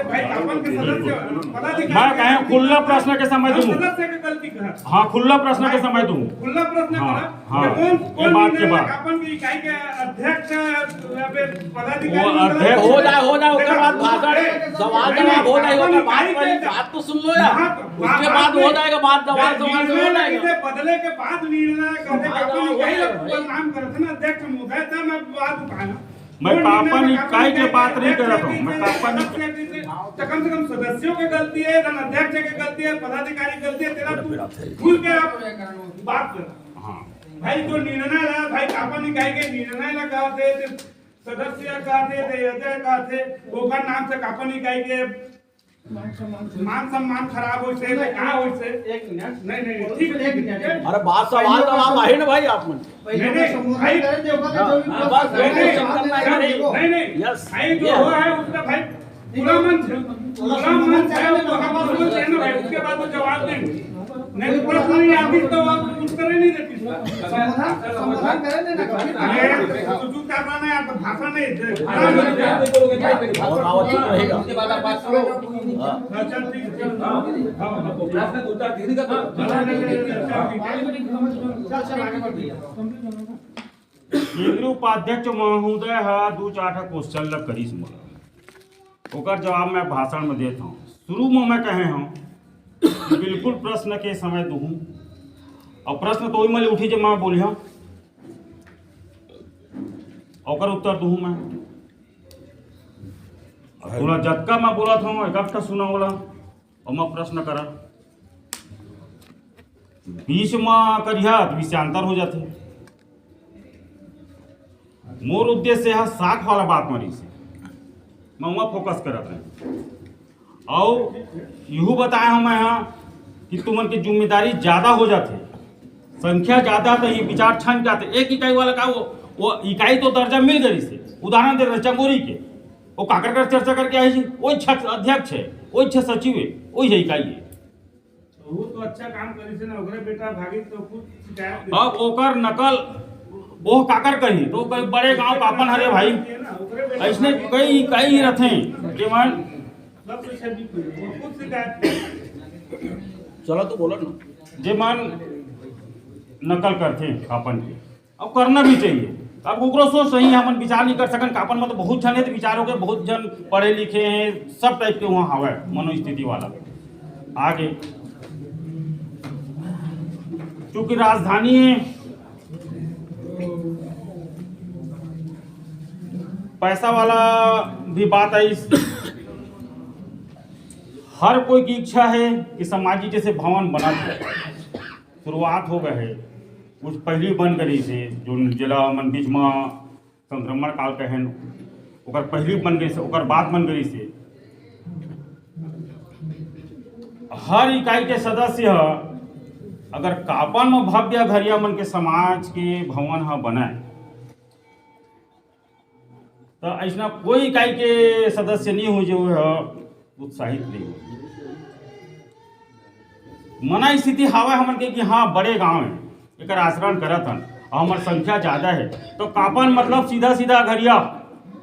भाई कापन के सदस्य पदाधिकारी मैं कहे खुला प्रश्न के समय दूं सदस्य के गलती कहा हाँ खुला प्रश्न के समय दूं खुला प्रश्न हाँ, करा हाँ, कौन बात के बाद कापन की इकाई के अध्यक्ष या फिर पदाधिकारी वो अध्यक्ष हो जाए उसके बाद भाषण सवाल जवाब हो जाएगा बात तो सुन लो यार उसके बाद हो जाएगा बात सवाल हो जाएगा बदले के बाद निर्णय कहते कापन इकाई नाम करते ना अध्यक्ष महोदय था मैं बात उठाना मैं कापन इकाई की बात नहीं कर रहा हूँ मैं कापन तो कम से कम सदस्यों की गलती है अध्यक्ष की गलती है पदाधिकारी की गलती है तेरा खुल के आप बात कर हाँ भाई जो निर्णय है भाई कापन इकाई के निर्णय लगा थे सदस्य कहते थे अध्यक्ष कहते ओकर नाम से कापन इकाई के मान सम्मान खराब हो से कहां हो से एक मिनट नहीं ठीक है एक मिनट अरे बात सवाल जवाब आहे ना भाई आप मन भाई नहीं यस भाई जो हुआ है उसका भाई पूरा मन है उसके बाद वो जवाब देंगे नहीं प्रश्न नहीं आती तो आप उत्तर नहीं देती समाधान करें देना कुछ करना नहीं आप भाषण नहीं और आवश्यक रहेगा उसके बाद आप बात करो चल ठीक प्रश्न उत्तर दे देगा चल आगे बढ़ भैया केंद्रीय उपाध्यक्ष महोदय है 2-4 क्वेश्चन लग करी ओकर जवाब मैं भाषण में देता हूँ। शुरू में मैं कहे हूँ बिल्कुल प्रश्न के समय दूँ और प्रश्न तो वही उठी जो मैं बोली हूँ और उत्तर दूँ मैं थोड़ा जतका मैं बोला था एक सुना बोला और मैं प्रश्न करा बीच में करिया विषयांतर हो जाते मोर उद्देश्य है साख वाला बात मरी से मैं वहाँ फोकस करत रहे और यूँ बताया हूँ मैं यहाँ कि तुमन की जिम्मेदारी ज़्यादा हो जाती संख्या ज़्यादा तो ये विचार छन जाते एक इकाई वाला का वो इकाई तो दर्जा मिल गई से उदाहरण दे रहे चंगोरी के वो काकर कर चर्चा करके आई वही छठ अध्यक्ष है वही छठ सचिव है वही है इकाई है वो तो अच्छा काम करी से ना ओकरे बेटा भागी तो कुछ शिकायत अब ओकर नकल वो काकर कही तो कई बड़े गांव कापन हरे भाई ऐसने कई इकाई रहते कि मन चलो तो बोलो ना जे मन नकल करते कापन के। अब करना भी चाहिए। अब ओकरो सोच सही है, हमन विचार नहीं कर सकन। कापन में तो बहुत जन है तो विचार हो गए, बहुत जन पढ़े लिखे हैं, सब टाइप के वहाँ हवा मनोस्थिति वाला। आगे चूंकि राजधानी है, पैसा वाला भी बात आई। हर कोई की इच्छा है कि समाजी जैसे भवन बना जाए। शुरुआत हो गए है, कुछ पहली बन गई से जो जिला मन बीच में संक्रमण काल के हैं, ओकर पहली बन गई से, ओकर बाद बन गई से। हर इकाई के सदस्य अगर कापन में भव्य घरिया मन के समाज के भवन बनाए तो ऐसा कोई इकाई के सदस्य नहीं हो जो है उत्साहित नहीं हो। मना स्थिति हवा हमन के कि हाँ बड़े गांव है, एक आचरण करत हन और हमार संख्या ज़्यादा है तो कापन मतलब सीधा सीधा घरिया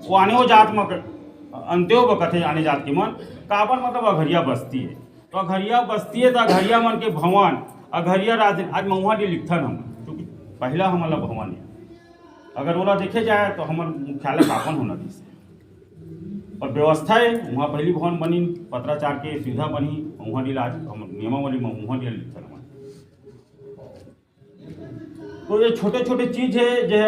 वो आने जात में अंत्यो कथे आने जात के मन। कापन मतलब अघरिया बस्ती है, तो अघरिया बस्ती है तो अघरिया मन के भवन अघरिया राज आज महुआ डी लिखथन हम, क्योंकि पहला हमारा भवन है। अगर ओला देखे जाए तो हमार मुख्यालय कापन होना दिस और व्यवस्था है वहाँ पहली भवन बनी, पत्राचार के सुविधा बनी, वहाँ डी आज हम नियमावली में वहाँ डी लिखथन। तो ये छोटे छोटे चीज़ है जो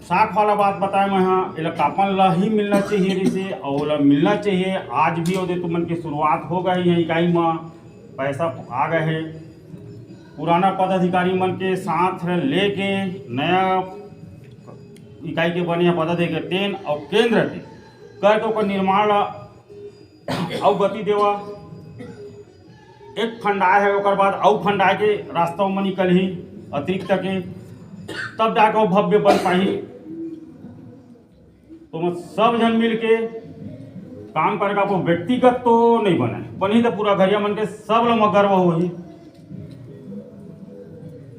साख वाला बात बताए मैं हाँ इला कापन ला ही मिलना चाहिए जैसे और मिलना चाहिए। आज भी और तो मन की शुरुआत हो गई है, इकाई में पैसा आ गए है। पुराना पदाधिकारी मन के साथ लेके नया इकाई के बने पदाधिकारी टेन और केंद्र के करके ओकर निर्माण और गति देवा। एक फंड आए है ओकर बाद और फंड आए के रास्ता में निकल ही अतिरिक्त के तब जाकर भव्य बन पाई। तो मैं सब जन मिल के काम करेगा, वो व्यक्तिगत तो नहीं बनी तो पूरा घरिया मन के सब लोग गर्व हो ही।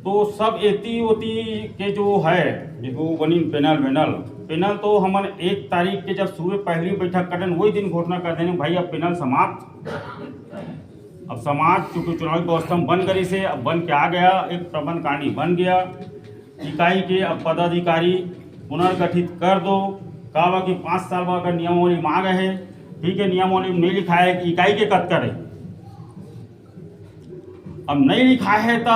तो सब एती ओती के जो है जो बनी पैनल तो हमन 1 तारीख के जब सुबह पहली बैठक करें वही दिन घोषणा कर देंगे भाई अब पैनल समाप्त। अब समाज चूंकि चुनावी व्यवस्था में बन गई से अब बन के आ गया, एक प्रबंध कांडी बन गया। इकाई के अब पदाधिकारी पुनर्गठित कर दो। कहा कि 5 साल बाद अगर नियमावली में आ गए है ठीक है, नियमावली में नहीं लिखा है कि इकाई के कद करे, अब नहीं लिखा है तो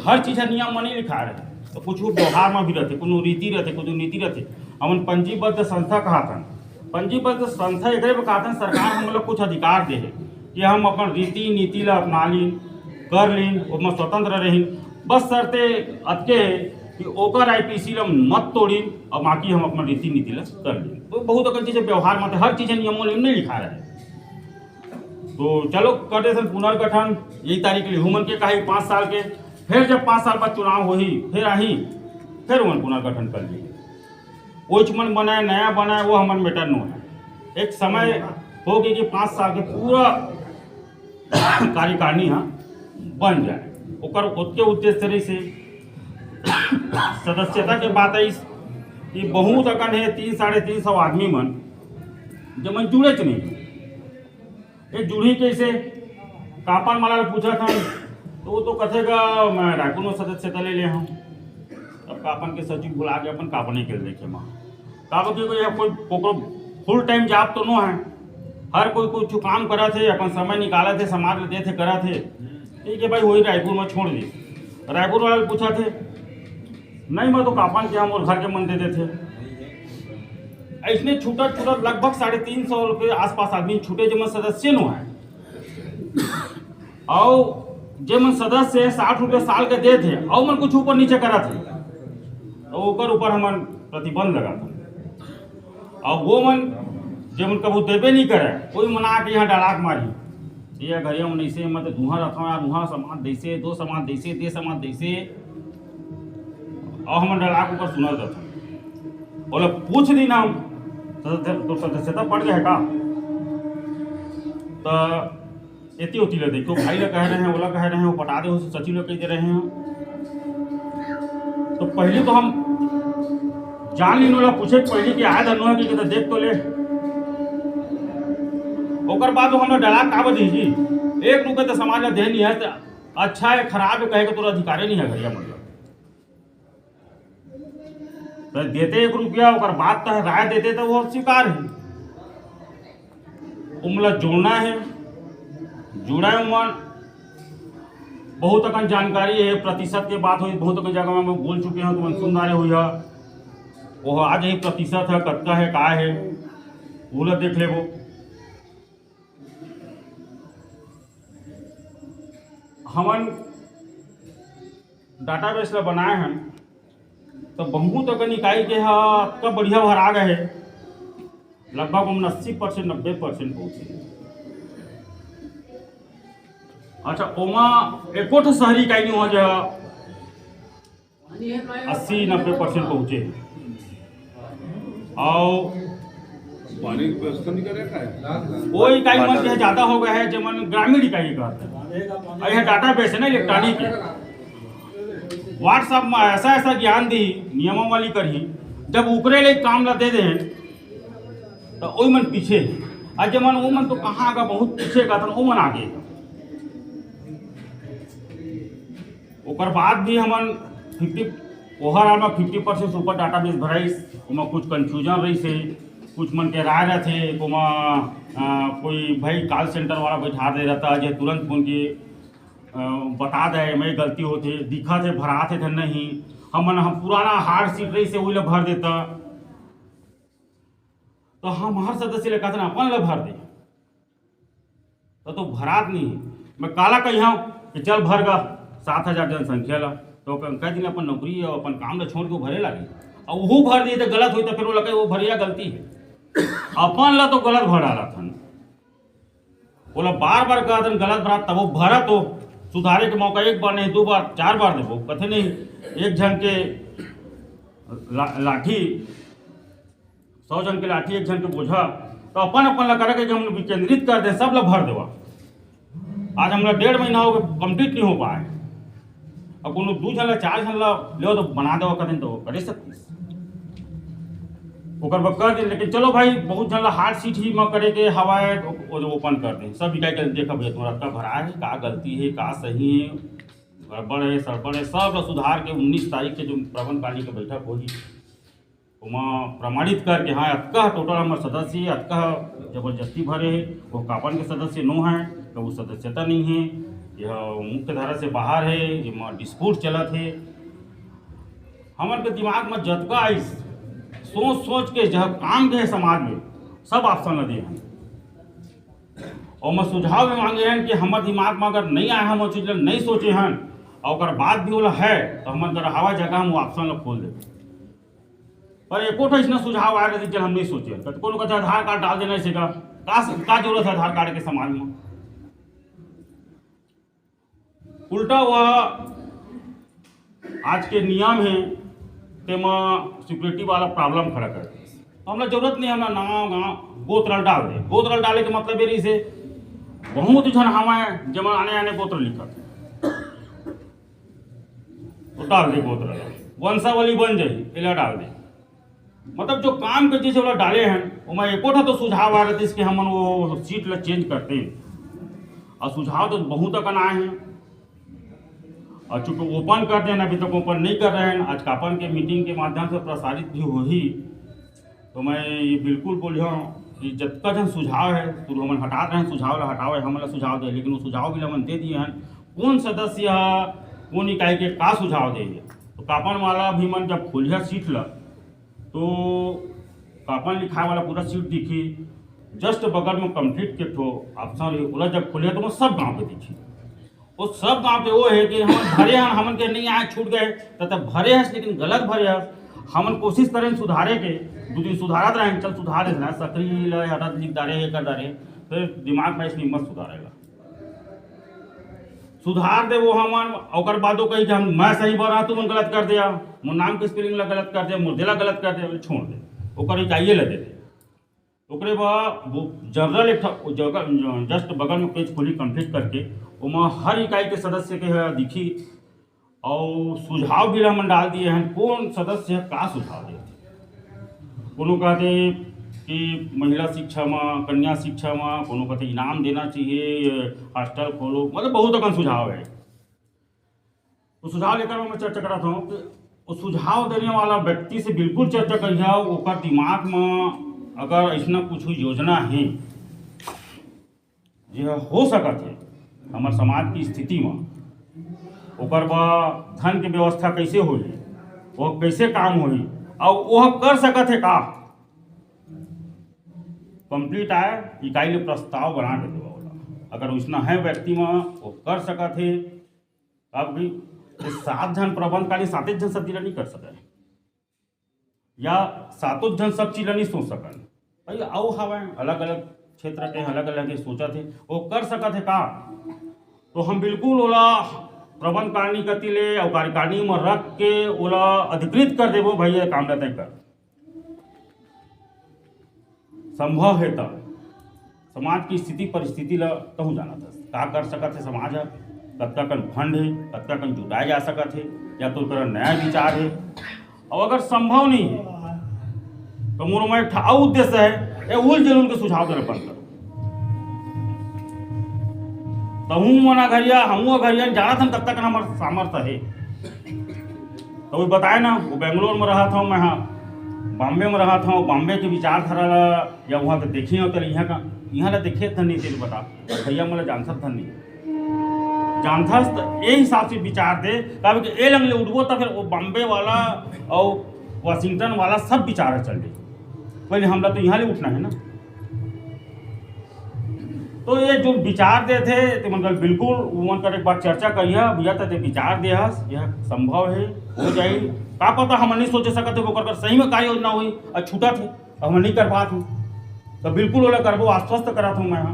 हर चीज़ नियम में नहीं लिखा रहे तो कुछ व्यवहार में भी रहते, कोनो रीति रहते, कोनो नीति रहते। हमन पंजीबद्ध संस्था कहतन, पंजीबद्ध संस्था एक कहतन सरकार हम लोग कुछ अधिकार दे है कि हम अपन रीति नीति ला अपना लीन कर लीन, उसमें स्वतंत्र रहीन, बस शर्ते अतके कि ओकर आईपीसी ला मत तोड़ीन और बाकी हम अपन रीति नीति ला कर लीन। तो बहुत अगर चीज़ें व्यवहार में हर चीज़ें नियमों में नहीं लिखा रहे। तो चलो कर दे पुनर्गठन यही तारीख लिखू मन के कहा 5 साल के, फिर जब 5 साल बाद चुनाव हो ही फिर आही फिर उमन पुनर्गठन कर लिए। वो मन बनाए नया बनाए वो हमन बेटर नो है। एक समय हो गई कि 5 साल के पूरा कार्यकारिणी बन जाए, ओकर उसके उद्देश्य से सदस्यता के बात आई कि बहुत अकन है 300-350 आदमी मन जब मन जुड़े नहीं। ये जुड़ी कैसे कापन माला पूछा था तो वो तो कथेगा मैं रायपुर में सदस्यता ले लिया हूँ। अब कापन के सचिव बुला के अपन कापने के देखे माँ कापन की कोई फुल टाइम जॉब तो नो है, हर कोई कुछ काम करा थे, अपन समय निकाला थे, समाज में दे थे करा थे। ठीक है भाई वही रायपुर में छोड़ दी। रायपुर वाले पूछा थे नहीं मैं तो कापन के हम और घर के मन देते थे। इसने छूटा लगभग 350 रुपये आसपास आदमी छूटे जो मन सदस्य नो है और जो मन सदस्य 60 रुपये साल के दे थे और मन कुछ ऊपर नीचे करा थे तो ऊपर हमन प्रतिबंध लगा था। और वो मन जो मन कबू देवे नहीं करे कोई मना के यहाँ डालाक मारी ये घरिया में ऐसे मत दूहा रखा दूहा समाज दैसे दो समाज दैसे दे समाज दैसे और हम डालाक ऊपर सुनल जाता। बोले पूछ दी ना हम तो सदस्यता पड़ गया है का तो एती होती ले देखो भाई लोग कह रहे हैं ओला कह रहे हैं वो पटा दे सचिव लोग कह दे रहे हैं। तो पहले तो हम जान लीन वाला पूछे पहले कि आया धनो है कि तो देख तो ले ओकर बाद हम डला का बदी जी 1 रुपये तो समाज दे नहीं है तो अच्छा है खराब है कहे के तोरा अधिकारे नहीं है घरिया मतलब तो देते 1 रुपया और बात तो है राय देते तो वो स्वीकार है उमला जोड़ना है जुड़ा है मन बहुत अकन जानकारी है प्रतिशत के बात हुई बहुत अकन जगह में बोल चुके हैं तो मन सुनदारे हुई है वो आज ही प्रतिशत है कत्ता है का है वो लोग देख ले वो हमन डाटाबेस ला बनाए हैं तो बहुत अकन इकाई के का बढ़िया भरा गए है लगभग 80% 90% पहुँचे अच्छा ओमा एकोठ शहरी इकाई नहीं हो जा 80-90% पहुँचे और पानी की व्यवस्था नहीं करे का है वो इकाई मन जो ज्यादा हो गया है जो मन ग्रामीण इकाई कहते हैं यह डाटाबेस है ना इलेक्ट्रॉनिक व्हाट्सएप में ऐसा ऐसा ज्ञान दी नियमों वाली करी जब उकरे ले काम ला दे दे तो वो मन पीछे और जब मन वो मन तो कहाँ आगा बहुत पीछे का था वो मन आगे ओकर बाद भी हमन 50 ओवरऑल में 50% से ऊपर डाटाबेस भराइस ओमा कुछ कंफ्यूजन रही से कुछ मन के राय रहते ओमा कोई भाई कॉल सेंटर वाला बैठा दे रहता जो तुरंत फोन के बता दे मैं गलती होते दिखा थे भरा थे नहीं हम पुराना हार्ड सीट रही से वही ला भर देता तो हम हर सदस्य ले कहते अपन ला भर दे तो भरात नहीं मैं काला कही कि चल भर गा 7,000 जनसंख्या ला तो कह दिन अपन नौकरी और अपन काम ला छोड़ के भरे लगी और वो भर दिए तो गलत हुई तो फिर वो लगे वो भरिया गलती है अपन ला तो गलत भर डाला था बोला बार बार कहा था गलत भरा तब वो भरा तो सुधारे के मौका 1 बार नहीं 2 बार 4 बार देवो कथे नहीं एक जन के लाठी 100 जन के लाठी 1 जन के बोझा तो अपन अपन ला करे कि हम विकेंद्रित कर दे सब ला भर देवा आज हम 1.5 महीना हो गए कंप्लीट नहीं हो पाए अब को 2 जन ला 4 जन ला ले तो बना देवा करें तो करे सकती ओकर कर दे लेकिन चलो भाई बहुत जन ला हार्ड सीट ही में करे के हवाए ओपन कर दे सब इकाई के देखा भैया तुम्हारा का भरा है का गलती है का सही है गड़बड़ है सड़बड़ है सब सुधार के 19 तारीख के जो प्रबंध पानी की बैठक होगी वहाँ प्रमाणित करके हाँ अतका टोटल हमारे सदस्य अतका जबरदस्ती भरे है वो कापन के सदस्य नो हैं तो वो सदस्यता नहीं है यह मुख्य धारा से बाहर है ये डिस्प्यूट चला थे हमारे दिमाग में जतका आई सोच के जब काम के है समाज में सब ऑप्शन लगे हैं और मैं सुझाव भी मांगे हैं कि हमारे दिमाग में अगर नहीं आए हम वो चीज़ नहीं सोचे हैं और बात भी वाला है तो हम अगर हवा जगह हम वो ऑप्शन खोल देते पर एको ऐसा सुझाव आया रहती हम नहीं सोचे तो कोनो कहते आधार कार्ड डाल देना सीखा का जरूरत है आधार कार्ड के समाज में उल्टा वह आज के नियम है तेमा सिक्योरिटी वाला प्रॉब्लम खड़ा कर हमारा जरूरत नहीं हमारा नाम गाँव गोत्रल डाल दे गोत्रल डाले के मतलब ये से बहुत जन हमें जमा आने गोत्र लिखा तो डाल दे गोत्रल वंशावली बन जाए इला डाल दे मतलब जो काम के जैसे वाला डाले हैं वो मैं एको तो सुझाव आ रहे थे इसके हम वो सीट ला चेंज करते हैं और सुझाव तो बहुत अकन आए हैं और चूँकि ओपन कर देना अभी तक ओपन नहीं कर रहे हैं आज कापन के मीटिंग के माध्यम से प्रसारित भी हो ही तो मैं ये बिल्कुल बोलियो कि जितना जन सुझाव है तो हम हटा रहे हैं सुझाव ला हटाओ हमें सुझाव दे लेकिन वो सुझाव भी हम दे दिए हैं कौन सदस्य कौन इकाई के का सुझाव दे तो कापन वाला भी मन जब खोलिया सीट ला तो कापन लिखाए वाला पूरा सीट दिखी जस्ट बगल में कंप्लीट के ठो ऑप्शन जब खोलिया तो वो सब गाँव पे दिखी वो सब गाँव पे वो है कि हम भरे हैं हमन के नहीं आए छूट गए तब भरे हैं लेकिन गलत भरे हैं हमन कोशिश करें सुधारे के 2 दिन सुधारत रहे चल सुधार देना सक्रिय हटत लिख डारे है कर डारे फिर दिमाग में इसलिए मत सुधारेगा सुधार दे वो हमन और बातों कही कि हम मैं सही बोल रहा तुम गलत कर दिया मोर नाम के स्पेलिंग ला गलत कर दिया मुर्देला गलत कर दिया छोड़ दे ओकर इकाइए ला दे दे ओकरे बाद वो जनरल एक जगह जस्ट बगल में पेज खोली कंप्लीट करके उमा हर इकाई के सदस्य के दिखी और सुझाव भी हमन डाल दिए हैं कौन सदस्य का सुझाव दे कोनो कहते कि महिला शिक्षा में कन्या शिक्षा में कोनो कहते इनाम देना चाहिए हॉस्टल खोलो मतलब बहुत अकन सुझाव है तो सुझाव लेकर मैं चर्चा करता हूँ कि वो सुझाव देने वाला व्यक्ति से बिल्कुल चर्चा करिए, ओकर दिमाग में अगर ऐसा कुछ योजना है जो हो सकत है हमारे समाज की स्थिति में, ओकर बा धन के व्यवस्था कैसे होई, वो कैसे काम होई और वह कर सकत है का, कंप्लीट आए इकाई ले प्रस्ताव बना के देवा होला। अगर उसना है व्यक्ति में वो कर सकत है, अब भी 7 जन प्रबंधकारी 7 जन सब चीज नहीं कर सके या 7 जन सब चीज नहीं सोच सकन भाई, आओ हवा अलग अलग क्षेत्र के अलग अलग सोचा थे वो कर सकत है का, तो हम बिल्कुल ओला प्रबंधकारिणी गति ले और कार्यकारिणी में रख के ओला अधिकृत कर देवो भाई ये काम रहते कर। संभव है तब समाज की स्थिति परिस्थिति ला कहूँ जाना था का कर सकत है समाज, कतका कन फंड है, कतका कन जुटाया जा सकत है, या तो कर नया विचार है। और अगर संभव नहीं है तो मोर में एक उद्देश्य है ये उल जलूल के सुझाव देना बंद करो। तहूँ मना घरिया हमू घरिया जाना था तब तक हमारा सामर्थ्य है। तो वो बताए ना वो बेंगलोर में रहा था, मैं हाँ बॉम्बे में रहा था, बॉम्बे के विचारधारा या वहाँ के देखी हो तो यहाँ ला देखे था नहीं तेल बता भैया मतलब जानता था नहीं जानता ये हिसाब से विचार दे कभी कि ए लंगले उठबो तो फिर वो बॉम्बे वाला और वाशिंगटन वाला सब विचार चल जाए, पहले हमला तो यहाँ ले उठना है ना। तो ये जो विचार दे थे तो मतलब बिल्कुल उमन कर एक बार चर्चा करिए भैया तो विचार दे यह संभव है हो जाए, का पता हम नहीं सोचे सकते वो कर सही में कार्य योजना हुई और छूटा थे हम नहीं कर पाते हूँ, तो बिल्कुल ओला करबो आश्वस्त करा था मैं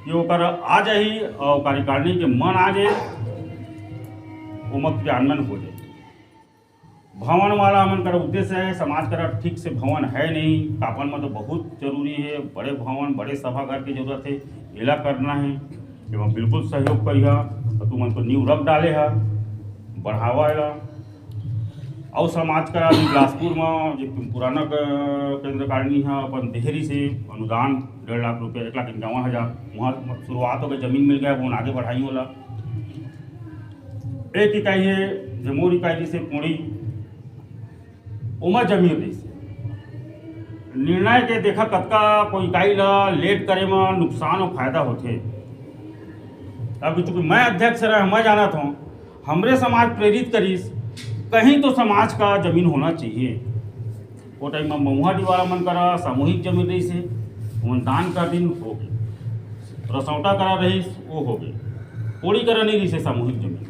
कि वो कर आ जाही और कार्यकारिणी के मन आ जाए वो मत क्रियान्वयन हो जाए। भवन वाला मन का उद्देश्य है समाज का ठीक से भवन है नहीं, कापन में तो बहुत जरूरी है, बड़े भवन बड़े सभागार की जरूरत है, इला करना है एवं बिल्कुल सहयोग करिए तो तुम तो नींव रख डाले है बढ़ावा है। और समाज का बिलासपुर में जो पुराना केंद्र कारिणी है अपन देहरी से अनुदान 1.5 लाख रुपये 1,51,000 वहाँ शुरुआत हो गई, जमीन मिल गया वो आगे बढ़ाई होला। एक इकाई है जमूर इकाई से पूरी उमा जमीन रही से निर्णय के देखा कतका कोई इकाई ला लेट करे में नुकसान और फायदा होते। अभी चूंकि मैं अध्यक्ष रहा मैं जाना था हमरे समाज प्रेरित करीस कहीं तो समाज का जमीन होना चाहिए। वो टाइम में महुआ वाला मन करा सामूहिक जमीन रही से वो दान का दिन हो गए, रसौटा करा रही वो हो गए, पूरी करा नहीं रही से सामूहिक जमीन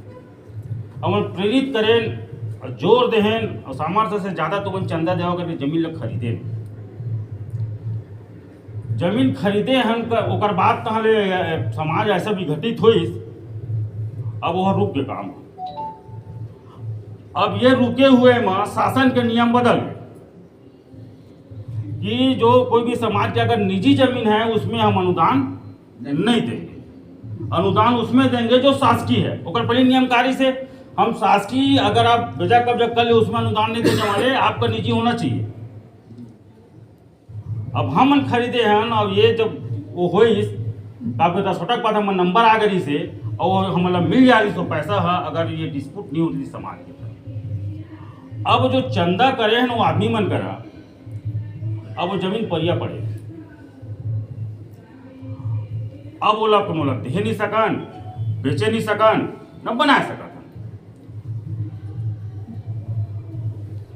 हम प्रेरित करें जोर देहन और सामर्थ्य से ज़्यादा तो चंदा देवा करके जमीन लोग खरीदे, जमीन खरीदे हम ओकर बाद तहले समाज ऐसा विघटित हुई अब वह रुक के काम। अब ये रुके हुए में शासन के नियम बदल कि जो कोई भी समाज की अगर निजी जमीन है उसमें हम अनुदान नहीं देंगे, अनुदान उसमें देंगे जो शासकीय है। ओकर पहले नियमकारी से हम शासकीय अगर आप बेजा कब्जा कर ले उसमें अनुदान नहीं देने वाले, आपका निजी होना चाहिए। अब हम खरीदे हैं अब ये जब वो हो काफी रसोटक बाद हम नंबर आ गई से और हमारा मिल जा रही तो पैसा है अगर ये डिस्प्यूट नहीं होती समाज के। अब जो चंदा करे हैं वो आदमी मन करा, अब वो जमीन परिया पड़े, अब बोला को मोला दे नहीं सकन, बेचे नहीं सकन, न बना सकन।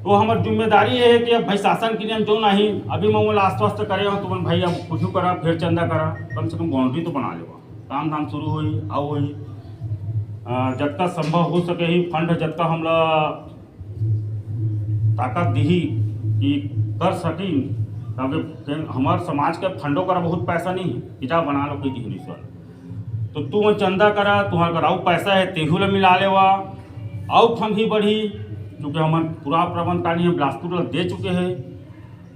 तो हमारी जिम्मेदारी है कि अब भाई शासन के नियम जो नहीं अभी मैं मोला आश्वस्त करे हो तो भाई अब कुछ करा फिर चंदा करा, कम से कम बाउंड्री तो बना लेवा, काम धाम शुरू हुई आओ हुई जतका संभव हो सके ही फंड जतका हमला ताकत दी कि कर सकी, क्योंकि हमारे समाज के फंडों का बहुत पैसा नहीं है किताब बना लो कोई नहीं सर, तो तू चंदा करा तुम्हारे कराऊ पैसा है तेहू ला मिला लेवा और फंड ही बढ़ी, क्योंकि हमारे पूरा प्रबंधकारिणी बिलासपुर दे चुके हैं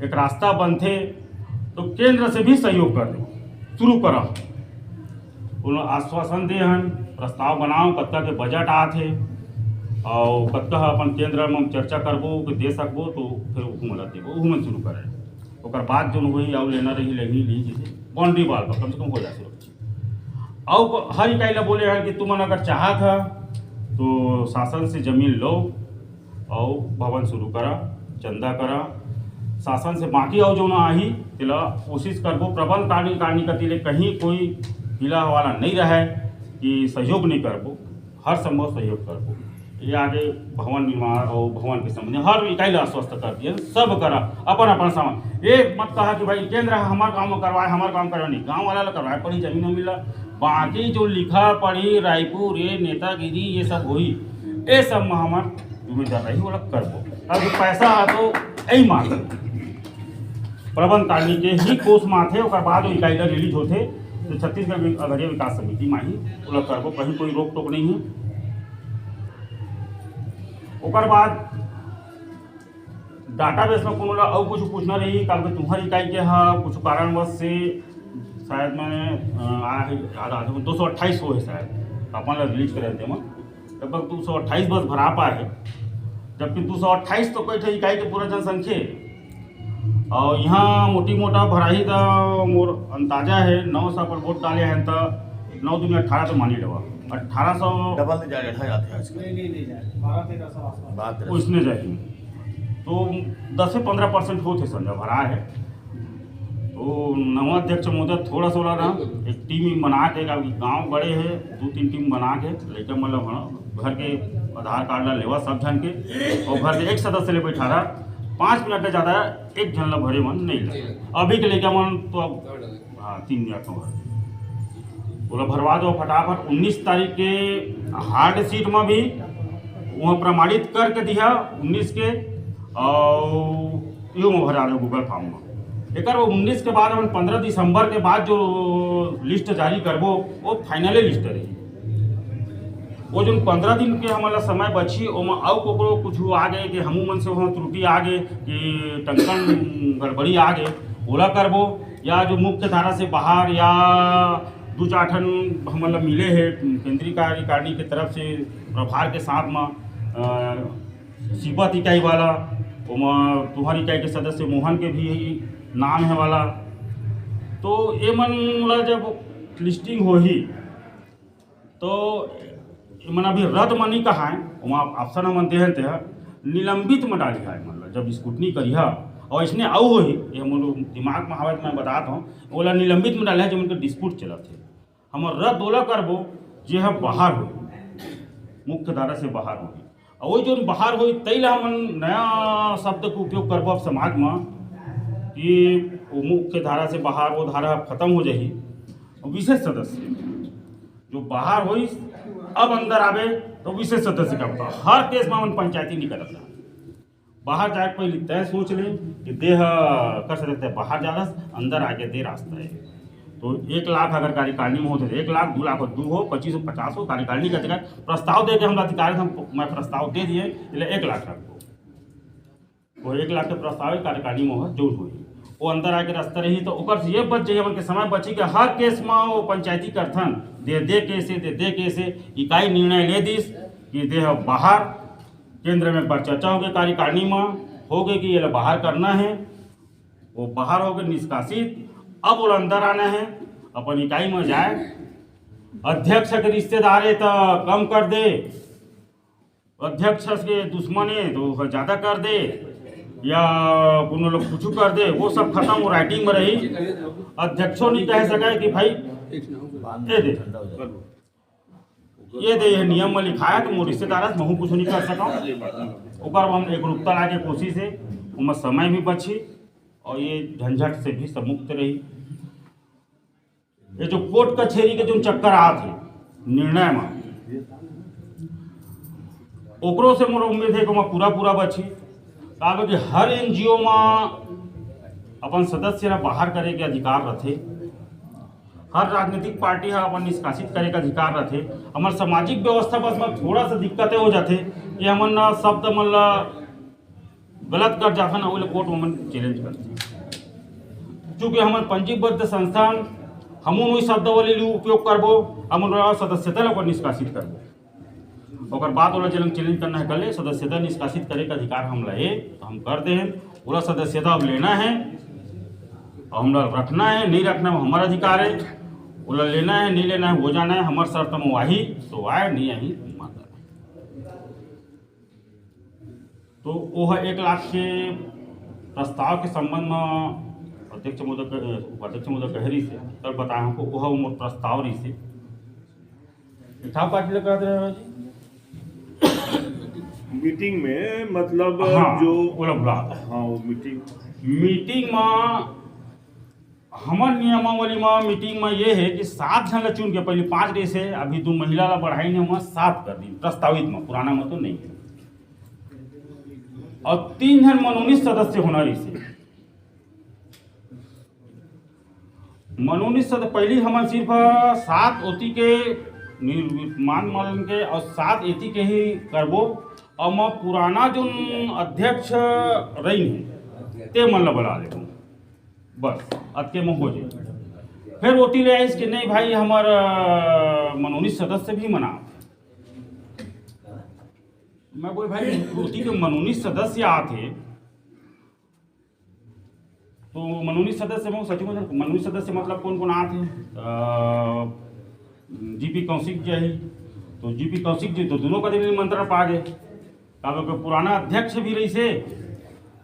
एक रास्ता बनते तो केंद्र से भी सहयोग कर दो शुरू करो, उन्होंने आश्वासन दे हन प्रस्ताव बनाओ कत्ता के बजट आते और कत्ता अपन केंद्र में चर्चा करबो कि दे सकबो तो फिर हुकुम देबो हुकुम शुरू करे ओकर बाद जो हुई और लेना रही लगी ली जैसे बाउंड्री वाल कम से कम हो जाए सुरक्षित। और हर इकाई ला बोले हैं कि तुम अगर चाहत है तो शासन से जमीन लो और भवन शुरू करा, चंदा करा। शासन से बाकी और जो ना आही तिला कोशिश करबो प्रबंध करनी कति ले कहीं कोई हिला वाला नहीं रहे कि सहयोग नहीं करबो, हर संभव सहयोग करबो। ये आगे भवन निर्माण और भवन के संबंध हर इकाई ला आश्वस्त कर दिए, सब करा अपन अपन सामान। ये मत कहा कि भाई केंद्र हमारे गाँव में करवाए, हमारे गाँव करवाए नहीं, गाँव वाला करवाए पड़ी, जमीन में मिला। बाकी जो लिखा पढ़ी रायपुर ये नेतागिरी ये सब हुई, ये सब में हमार जिम्मेदार रही वो लोग करबो। अब जो पैसा है तो यही मांग प्रबंध करनी के ही कोष माथे और बाद इकाई रिलीज होते तो छत्तीसगढ़ अगरिया विकास समिति में ही वो लोग करबो, कहीं कोई रोक टोक नहीं है। ओकर बाद डाटाबेस में कोनो और कुछ पूछना रही कल के तुम्हारी इकाई के हाँ कुछ कारणवश से शायद मैंने याद आ 228 हो है शायद अपन रिलीज करे थे मैं लगभग 228 बस भरा पाए, जबकि 228 तो कोई इकाई के पूरा जनसंख्या और यहाँ मोटी मोटा भराही तो मोर अंदाजा है 900 पर वोट डाले हैं तो 9 दूनी 18 तो मानी लेवा 1800 डबल नहीं जाए जाते हैं आजकल उसने जाए तो 10 से 15% होते संजय भरा है। तो नवा अध्यक्ष महोदय थोड़ा सा ना एक टीम बना के गांव बड़े है 2-3 टीम बना के लड़का मतलब घर के आधार कार्ड ला लेवा सब जन के और घर के एक सदस्य ले बैठा रहा 5 मिनट से ज़्यादा एक जन ला भरे मन नहीं लगा। अभी के लेकर मन तो अब हाँ 3 मिनट में बोला भरवा दो फटाफट। 19 तारीख के हार्ड सीट में भी वहाँ प्रमाणित करके दिया 19 के और यूँ में भरा दो गूगल फॉर्म में। एक 19 के बाद हम 15 दिसंबर के बाद जो लिस्ट जारी करबो वो फाइनली लिस्ट रही। वो जो 15 दिन के हमारा समय बची ओमा और को कुछ आ गए कि हमू मन से वहाँ त्रुटि आ गए कि टंकन गड़बड़ी आ गए ओला करबो, या जो मुख्य धारा से बाहर या 2-4 ठन मतलब मिले हैं केंद्रीय कार्यकारिणी की तरफ से प्रभार के साथ में सिपत इकाई वाला तुम्हारी इकाई के सदस्य मोहन के भी नाम है वाला। तो ये मन जब लिस्टिंग हो ही तो मन अभी रद्द में नहीं कहा है वहाँ ऑप्शन हम दे थे निलंबित में डाली है मतलब जब स्कूटनी करी है और इसने आओ हो ही ये हम दिमाग में हवा मैं बताता हूँ बोला निलंबित में डाले है जब उनके डिस्प्यूट चला थे हम रद्द ओला करबो जे है बाहर हो मुख्य धारा से बाहर हो और वही जो बाहर हो तई ला हम नया शब्द का उपयोग करबो अब समाज में कि वो मुख्य धारा से बाहर वो धारा खत्म हो जाही। विशेष सदस्य जो बाहर हो अब अंदर आवे तो विशेष सदस्य का हर केस में हम पंचायती नहीं करता बाहर जाए पहले तय सोच लें कि देह कर सकते बाहर जा रहा अंदर आके दे रास्ता है। तो 1 लाख अगर कार्यकारिणी में होते 1 लाख 2 लाख 2 हो 25 हो 50 हो कार्यकारिणी का जगह प्रस्ताव दे के हम अधिकारी मैं प्रस्ताव दे दिए इसलिए 1 लाख रखो वो 1 लाख के प्रस्ताव कार्यकारिणी में हो जो हुई वो अंदर आके रास्ता रही तो ओकर से ये बच जाइए उनके समय बची कि हर केस में वो पंचायती करथन दे के से इकाई निर्णय ले दीस कि देह बाहर केंद्र में पर चर्चा हो गई कार्यकारिणी में हो गई कि ये बाहर करना है वो बाहर हो गए निष्कासित अब वो अंदर आना है अपन इकाई में जाए अध्यक्ष के रिश्तेदार है तो कम कर दे अध्यक्ष के दुश्मन है तो ज़्यादा कर दे या कोनो लोग कुछ कर दे वो सब खत्म वो राइटिंग में रही अध्यक्षों नहीं कह सके कि भाई ये दे ये नियम में लिखा है तो मोर रिश्तेदार से मैं कुछ नहीं कर सका ओकर हम एक रूपता ला के कोशिश है उनमें समय भी बची और ये झंझट से भी सब मुक्त रही। ये जो कोर्ट कचहरी के जो चक्कर आ थे निर्णय में ओकरों से मोर उम्मीद है कि मैं पूरा बची कहा कि हर NGO में अपन सदस्य ना बाहर करे के अधिकार रथे हर राजनीतिक पार्टी है अपन निष्कासित करे का अधिकार रथे हमार सामाजिक व्यवस्था बस में थोड़ा सा दिक्कतें हो जाते कि हमन ना शब्द मन ला गलत कर जाता ना वो कोर्ट में चैलेंज करते चूँकि हमारे पंजीबद्ध संस्थान हम वही शब्द वाले उपयोग करबो हम सदस्यता लोग निष्कासित करबो और बाद वाला चैलेंज करना है कल सदस्यता निष्कासित करे का अधिकार हम लहे तो हम कर दे पूरा सदस्यता अब लेना है और हम रखना है नहीं रखना है हमारा अधिकार है वो लेना है नहीं लेना है वो जाना है हमारे शर्त में वाही तो आए नहीं आई माता तो वह 1 लाख के प्रस्ताव के संबंध में अध्यक्ष महोदय कहरी से तब बताया हमको वह उम्र प्रस्ताव रही से था पार्टी लगा रहे जी मीटिंग में मतलब हाँ, जो बोला बुला हाँ वो मीटिंग में हमार नियमावली में मीटिंग में ये है कि 7 जन ला चुन के पहले 5 रही से अभी 2 महिला ला बढ़ाई ने वहाँ 7 कर दी प्रस्तावित में, पुराना में तो नहीं है। और 3 जन मनोनीत सदस्य होना रही से मनोनीत सदस्य पहली हमारे सिर्फ 7 ओती के मान मान के और 7 एती के ही करबो और मैं पुराना जो अध्यक्ष रही है ते मन ला बुला ले बस अतके में हो जाए। फिर ओती ले आइस कि नहीं भाई हमार मनोनीत सदस्य भी मना। मैं बोल भाई ओती के मनोनीत सदस्य आते तो मनोनीत सदस्य में सचिव मनोनीत सदस्य मतलब कौन कौन आते जीपी कौशिक जी है तो जीपी कौशिक जी तो दोनों का दिन निमंत्रण पा गए कालो के पुराना अध्यक्ष भी रही से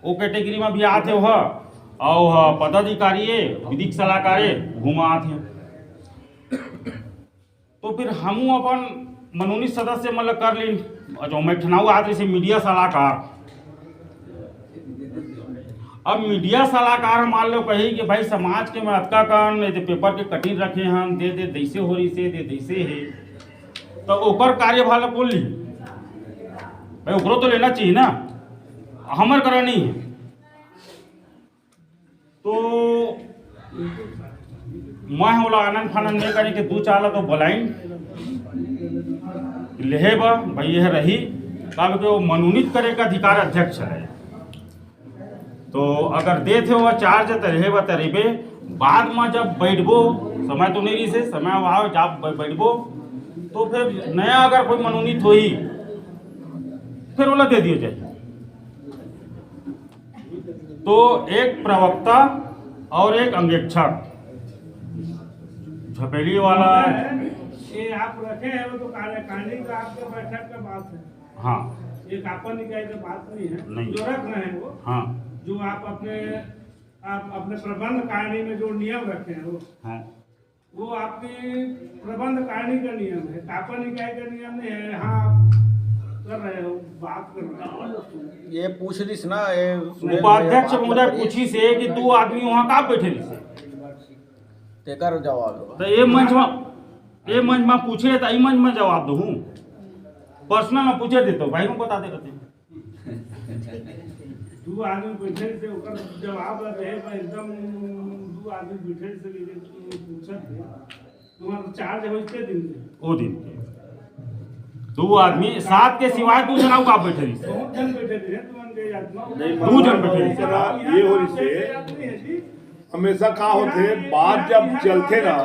वो कैटेगरी में भी आते हो और पदाधिकारी विधिक सलाहकार घुमा आते तो फिर हम अपन मनोनीत सदस्य मतलब कर ली जो मैं ठनाऊ आते से मीडिया सलाहकार। अब मीडिया सलाहकार मान लो कही कि भाई समाज के में अतका कान पेपर के कटिंग रखे हम दे दैसे हो रही से दे दैसे है तो ओकर कार्यभार बोल ली भाई ओकरो तो लेना चाहिए ना हमर करा नहीं है। तो मैं होला आनंद फानंद नहीं करे कि 2-4 तो बुलाइन लेहे बा भाई यह रही तब के वो मनोनीत करे का अधिकार अध्यक्ष है तो अगर देते हो चार्ज रहे बे बाद में जब बैठबो समय तो नहीं रही से समय आओ जब बैठबो तो फिर नया अगर कोई मनोनीत हो फिर ओला दे दिया जाए। तो एक प्रवक्ता और एक अंगेक्षक झपेली वाला ये आप रखे हैं वो तो कार्यकारिणी का आपके बैठक का बात है। हाँ एक आपन निकाय की बात नहीं है नहीं। जो रख रहे हैं वो हाँ जो आप अपने प्रबंध कारिणी में जो नियम रखे हैं हाँ वो आपकी प्रबंध कारिणी का नियम है आपन निकाय का नियम नहीं है। हाँ कर रहे हो बात कर रहे हो ये पूछ रही ना ये उपाध्यक्ष महोदय पूछी से कि 2 आदमी वहाँ का बैठे से तेकर जवाब तो ये मंच में पूछे तो मंच में जवाब दू पर्सनल में पूछे देते भाई को बता दे रहते 2 आदमी बैठे से ओकर जवाब रहे एकदम 2 आदमी बैठे से पूछत है तुम्हारा चार्ज होते दिन से वो दिन के 2 आदमी 7 के सिवाय 2 जना का बैठे रही से बहुत जन बैठे थे तुमन के आत्मा 2 जन बैठे रही से ये हो रही से हमेशा कहा होते बात जब चलते ना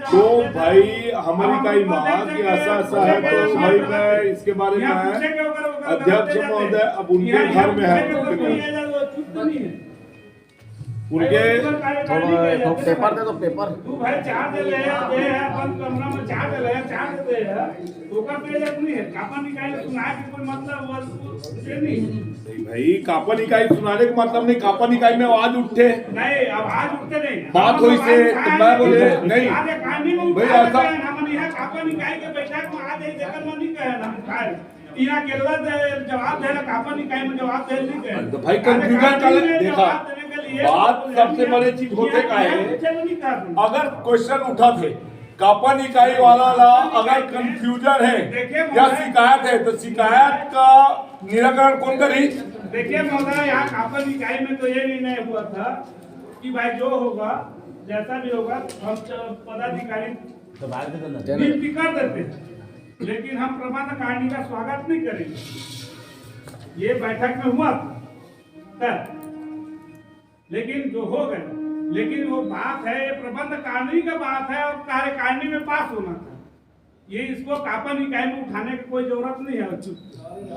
तो भाई हमारी का ही माँ कि ऐसा ऐसा है तो भाई मैं इसके बारे में अध्यक्ष महोदय अब उनके घर में है उनके थोड़ा पेपर दे दो पेपर तू भाई चार्ज ले दे अपन कमरा में चार्ज ले चार्ज दे ओकर पे जब नहीं है कापा निकाल सुना के कोई मतलब वो नहीं भाई कापन इकाई सुनाने का मतलब नहीं कापन इकाई में आवाज उठे नहीं आवाज उठते नहीं बात हुई से तो मैं बोले नहीं आगे कहानी में भाई ऐसा हम यहां कापा निकाल के बैठक में आ जाए जगह में नहीं कहे हम काय यहाँ केरला जवाब दे कापा निकाय में जवाब दे नहीं कहे तो भाई कंफ्यूजन का देखा बात सबसे बड़ी चीज होते का है अगर क्वेश्चन उठा थे कापन इकाई वाला ला अगर कंफ्यूजन है या शिकायत है तो शिकायत का निराकरण कौन करी। देखिए महोदय यहाँ कापन इकाई में तो ये निर्णय हुआ था कि भाई जो होगा जैसा भी होगा हम पदाधिकारी नियुक्ति कर देते लेकिन हम प्रबंध कारिणी का स्वागत नहीं करेंगे। ये बैठक में हुआ था लेकिन जो हो गए लेकिन वो बात है ये प्रबंध कारिणी का बात है और कार्यकारिणी में पास होना था। ये इसको कापन इकाई में उठाने की कोई जरूरत नहीं है।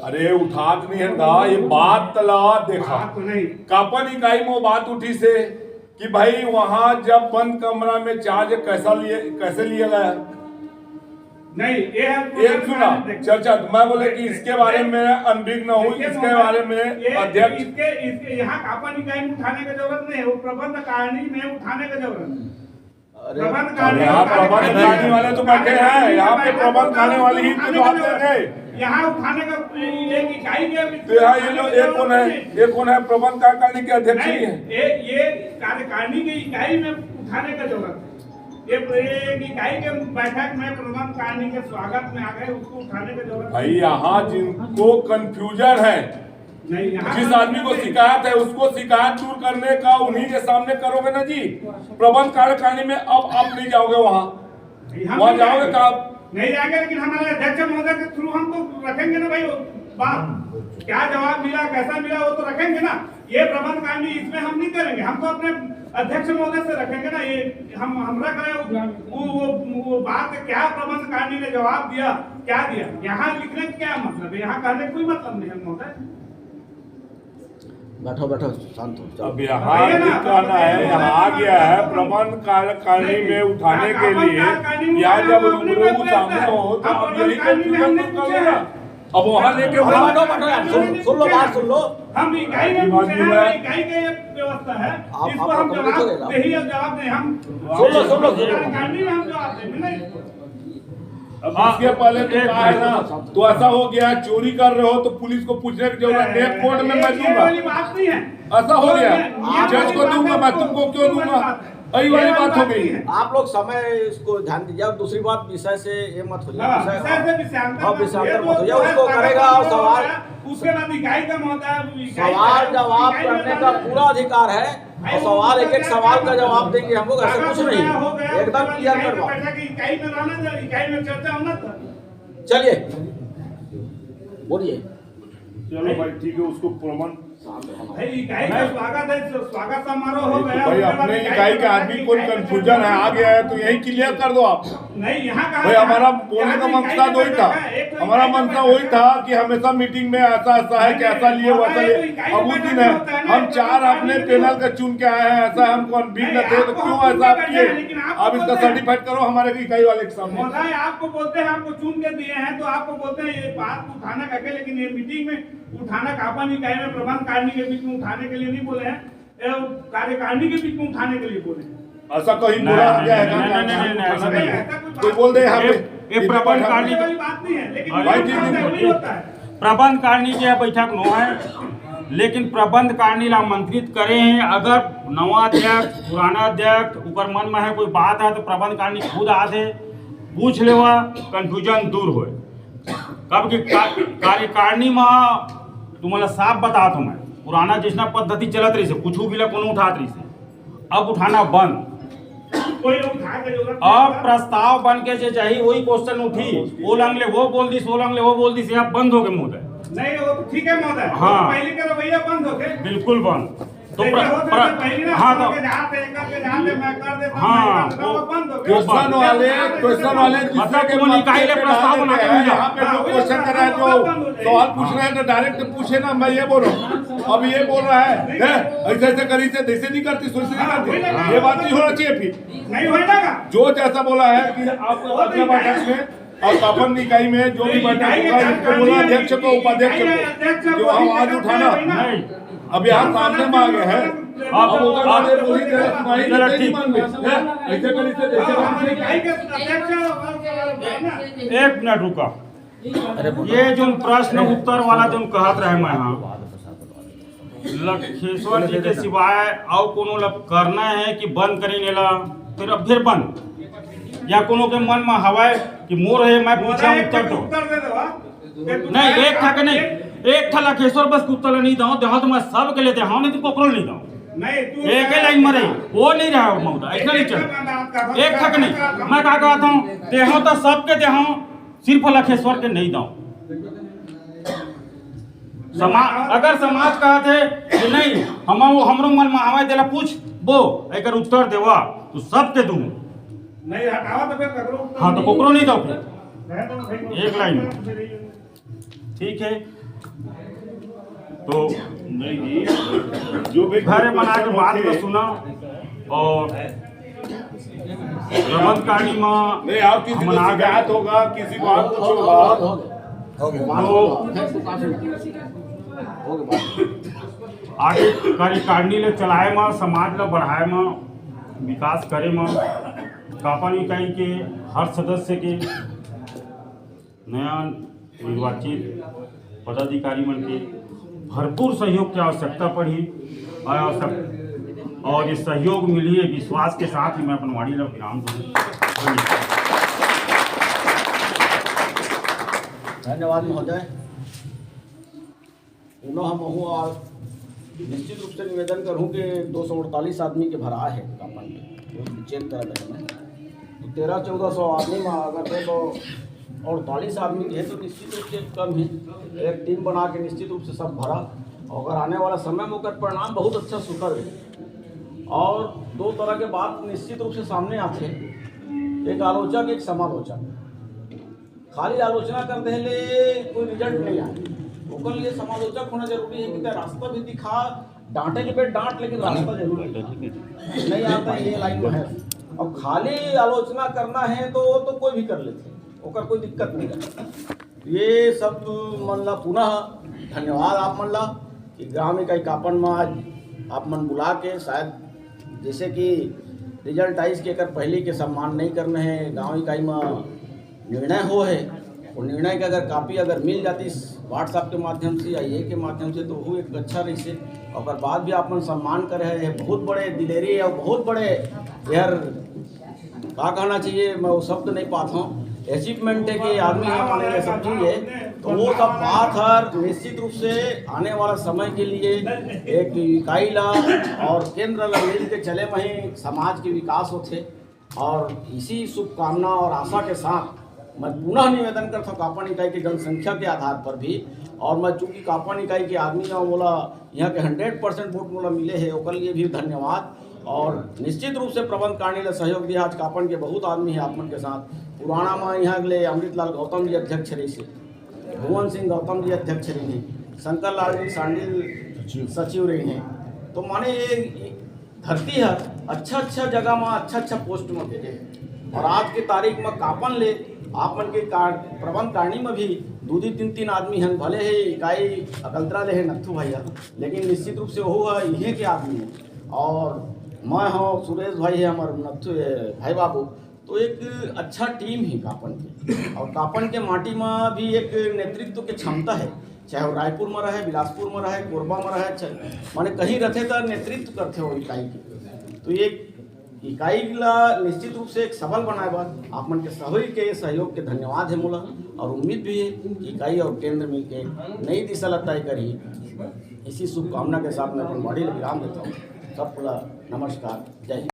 अरे उठात नहीं है ना ये बात तला देखा नहीं कापन इकाई में बात उठी से कि भाई वहां जब बंद कमरा में चार्ज कैसे लिया गया नहीं ये एक सुना चर्चा, मैं बोले कि इसके बारे में अनभिज्ञ न हूँ, इसके बारे में अध्यक्ष इसके यहाँ कापा निकाय में उठाने की जरूरत नहीं है, वो प्रबंध कारिणी में उठाने की जरूरत है। प्रबंध कारिणी यहाँ प्रबंध खाने वाले तो बैठे हैं, यहाँ पे प्रबंध खाने वाले ही तो जवाब देंगे। यहाँ उठाने का एक इकाई के तो यहाँ ये लोग एक कौन है प्रबंध कार्यकारिणी के अध्यक्ष ही है। ये कार्यकारिणी की इकाई में उठाने का जरूरत है। ये एक इकाई के बैठक में प्रबंध कारिणी के स्वागत में आ गए, उसको उठाने का जरूरत भाई यहाँ जिनको कंफ्यूजन है, नहीं, जिस आदमी को शिकायत है उसको शिकायत दूर करने का उन्हीं के सामने करोगे ना जी। प्रबंध कार्यकारिणी में अब आप नहीं जाओगे वहाँ जाओगे कब? नहीं जाएंगे, लेकिन हमारे अध्यक्ष महोदय के थ्रू हम तो रखेंगे ना भाई बात, क्या जवाब मिला कैसा मिला वो तो रखेंगे ना। ये प्रबंध कारिणी इसमें हम नहीं करेंगे, हम तो अपने अध्यक्ष महोदय से रखेंगे ना। ये हम रख रहे हैं वो बात क्या प्रबंध कारिणी ने जवाब दिया, क्या दिया, यहाँ लिखने का क्या मतलब है, यहाँ कहने कोई मतलब नहीं है महोदय। बैठो बैठो शांत हो। अब यहाँ कहना है, यहाँ आ गया है प्रबंध कार्यकारिणी में उठाने के लिए, या जब रूबरू सामने हो तो अब यही कंफ्यूजन मत करो ना। अब वहाँ लेके सुन लो बात सुन लो। हम इकाई में पूछे हैं, इकाई का ये व्यवस्था है, इसको हम जवाब दे ही जवाब दें। हम सुन लो कार्यकारिणी में हम जवाब देंगे नहीं। अब इसके पहले तो कहा है ना, तो ऐसा हो गया चोरी कर रहे हो तो पुलिस को पूछने की जरूरत नहीं, कोर्ट में मैं दूंगा, बात नहीं है। ऐसा हो गया, जज को दूंगा मैं, तुमको क्यों दूंगा, यही वाली बात हो गई। आप लोग समय इसको ध्यान दीजिए। और दूसरी बात, विषय से ये मत हो जाए, विषयांतर मत हो जाए, उसको करेगा और सवाल उसके बाद इकाई का महोदय सवाल जवाब करने का पूरा अधिकार है, और सवाल एक सवाल का जवाब देंगे हम लोग, ऐसे कुछ नहीं, एकदम क्लियर करवा। इकाई में रहना, इकाई में चर्चा होना था। चलिए बोलिए। चलो भाई ठीक है, उसको प्रमाण इकाई का स्वागत है, स्वागत समारोह हो गया। भाई अपने इकाई के आदमी कोई कंफ्यूजन है आ गया है तो यही क्लियर कर दो आप। नहीं यहाँ भाई हमारा बोलने का मकसद वही था, हमारा मनसा वही था कि हमेशा मीटिंग में ऐसा ऐसा है कि ऐसा लिए वैसा लिए। अब उस दिन है हम 4 अपने पैनल का चुन के आए हैं, ऐसा हम कॉन्फिडेंट थे तो क्यों ऐसा आप किए? आप इसका सर्टिफाइड करो हमारे इकाई वाले के सामने। आपको बोलते हैं, आपको चुन के दिए हैं तो आपको बोलते हैं ये बात उठाना करके, लेकिन ये मीटिंग में उठाना कापा इकाई में प्रबंध कारिणी के बीच में उठाने के लिए नहीं बोले हैं, कार्यकारिणी के बीच में उठाने के लिए बोले हैं। ऐसा कहीं बोला गया है नहीं, कोई बोल दे यहाँ पे ये प्रबंध कारिणी वाली बात नहीं है, लेकिन भाई नहीं होता है। प्रबंध कारिणी के बैठक न है, लेकिन प्रबंध कारिणी ला आमंत्रित करे हैं। अगर नवा अध्यक्ष पुराना अध्यक्ष ऊपर मन में है कोई बात है तो प्रबंध कारिणी खुद आते पूछ लेवा, कंफ्यूजन दूर हो। कब की कार्यकारिणी में तुम्हारा साफ बता तो मैं पुराना जितना पद्धति चलत रही से कुछ भी कोनो उठात रही से, अब उठाना बंद। अब प्रस्ताव बन के जो चाहिए वही क्वेश्चन उठी, वो लंगले वो बोल दी, सो लंगले वो बोल दी से आप बंद हो गए महोदय। नहीं वो तो ठीक है महोदय, हाँ पहले का रवैया बंद हो गए, बिल्कुल बंद। तो हाँ तो क्वेश्चन वाले प्रस्ताव बना के भेजा, यहाँ पे जो क्वेश्चन कर रहा है जो सवाल पूछ रहे हैं तो डायरेक्ट पूछे ना, मैं ये बोल रहा हूँ। अब ये बोल रहा है ऐसे ऐसे करी से जैसे नहीं करती सोच नहीं करती, ये बात नहीं होना चाहिए। फिर नहीं होगा जो जैसा बोला है कि आप अपने बैठक में और कापन इकाई में जो भी बैठक होगा इसको बोला अध्यक्ष को उपाध्यक्ष को जो हम आज उठाना नहीं। अब यहाँ सामने में आ गए हैं, अब उधर बोली नहीं मान गए ऐसे करी से एक मिनट रुका। ये जो प्रश्न उत्तर वाला जो कहत रहे मैं हाँ लखेश्वर जी के सिवाय और कोनो करना है कि बंद करी नेला फिर बंद, या कोनो के मन में हवाए कि मोर है मैं पूछा उत्तर दो नहीं, एक था नहीं, एक था लखेश्वर बस उत्तर नहीं दो देहा तो मैं सब के लेते हाँ नहीं तो कोकरो नहीं दो, एक ही लाइन मरे वो नहीं रहा मौदा ऐसा नहीं चल। एक थक नहीं, मैं क्या कहता हूँ देहा तो सबके देहा, सिर्फ लखेश्वर के नहीं दो। समाज अगर समाज कहते कि नहीं हम हमरो मन में हवाई देला पूछ वो एक उत्तर देवा तो सबके दूं नहीं हटावा तो फिर ककरो, हाँ तो कोकरो नहीं दो फिर एक लाइन में ठीक है। तो जो भी घर बना के बात को सुना और प्रबंधकारिणी में नहीं आप किसी को शिकायत होगा, किसी को आप कुछ होगा, आगे कार्यकारिणी ले चलाए में, समाज ला बढ़ाए में, विकास करे में कापन इकाई के हर सदस्य के नया निर्वाचित पदाधिकारी मन के भरपूर सहयोग की आवश्यकता पड़ी और ये सहयोग मिली है विश्वास के साथ ही मैं अपन वाणी ला विराम दूँ। धन्यवाद महोदय। पुनः हम और निश्चित रूप से निवेदन करूं कि 248 आदमी के भरा है कापन के चेक कर रहे हैं तो 1300-1400 आदमी में अगर 248 आदमी के है तो निश्चित रूप से कम ही एक टीम बना के निश्चित रूप से सब भरा। अगर आने वाला समय में ओकर परिणाम बहुत अच्छा सुखद है। और दो तरह के बात निश्चित रूप से सामने आते हैं, एक आलोचक एक समालोचक। खाली आलोचना कर देले कोई रिजल्ट नहीं आए, ओकर लिए समालोचक होना जरूरी है कि रास्ता भी दिखा, डांटे के पेट डांट, लेकिन रास्ता जरूर नहीं आता ये लाइन में है। और खाली आलोचना करना है तो कोई भी कर लेते, ओकर कोई दिक्कत नहीं है। ये सब मन ला पुनः धन्यवाद आप मन ला कि ग्राम इकाई कापन में आज आप मन बुला के शायद जैसे कि रिजल्ट आइस के कर पहले के सम्मान नहीं करने हैं, गांव इकाई में निर्णय हो है और निर्णय की अगर कापी अगर मिल जाती व्हाट्सएप के माध्यम से या ये के माध्यम से तो वो एक अच्छा रही से। और बाद भी आप मन सम्मान कर रहे हैं, बहुत बड़े दिलेरी है और बहुत बड़े यार क्या कहना चाहिए, मैं वो शब्द नहीं पाता हूँ, अचीवमेंट है कि आदमी है माने ये सब चीज़ है। तो वो सब बात हर निश्चित रूप से आने वाला समय के लिए एक इकाई ला और केंद्र ला मिल के चले वहीं समाज के विकास होते। और इसी शुभकामना और आशा के साथ मैं पुनः निवेदन करता हूँ कापन इकाई की जनसंख्या के आधार पर भी, और मैं चूँकि कापन इकाई के आदमी और बोला यहाँ के 100% वोट मोला मिले है ओकर लिए भी धन्यवाद। और निश्चित रूप से प्रबंधकारिणी ने सहयोग दिया। आज कापन के बहुत आदमी है आपन के साथ, पुराना में यहाँ के लिए अमृतलाल गौतम जी अध्यक्ष रही से, भुवन सिंह गौतम जी अध्यक्ष रही हैं, शंकर लाल जी सांडिल सचिव रही हैं। तो माने ये धरती है अच्छा जगह में अच्छा पोस्ट में भेजे। और आज की तारीख में कापन ले आप मन के प्रबंधकारिणी में भी 2-3 आदमी हैं, भले है इकाई अकलतरा ले है नथु भैया, लेकिन निश्चित रूप से वो है इहे के आदमी है। और मैं हूँ सुरेश भाई है हमारे नथु भाई बाबू, तो एक अच्छा टीम ही कापन की। और कापन के माटी में भी एक नेतृत्व की क्षमता है, चाहे वो रायपुर में रहे, बिलासपुर में रहे, कोरबा में रहे, माने कहीं रहते तो नेतृत्व करते हो इकाई की। तो एक इकाई ला निश्चित रूप से एक सबल बनाए बाद आप मन के सभी के सहयोग के धन्यवाद है मोला। और उम्मीद भी है कि इकाई और केंद्र मिलके नई दिशा तय करी। इसी शुभकामना के साथ मैं अपनी बॉडी विराम देता हूँ। सबको नमस्कार, जय हिंद।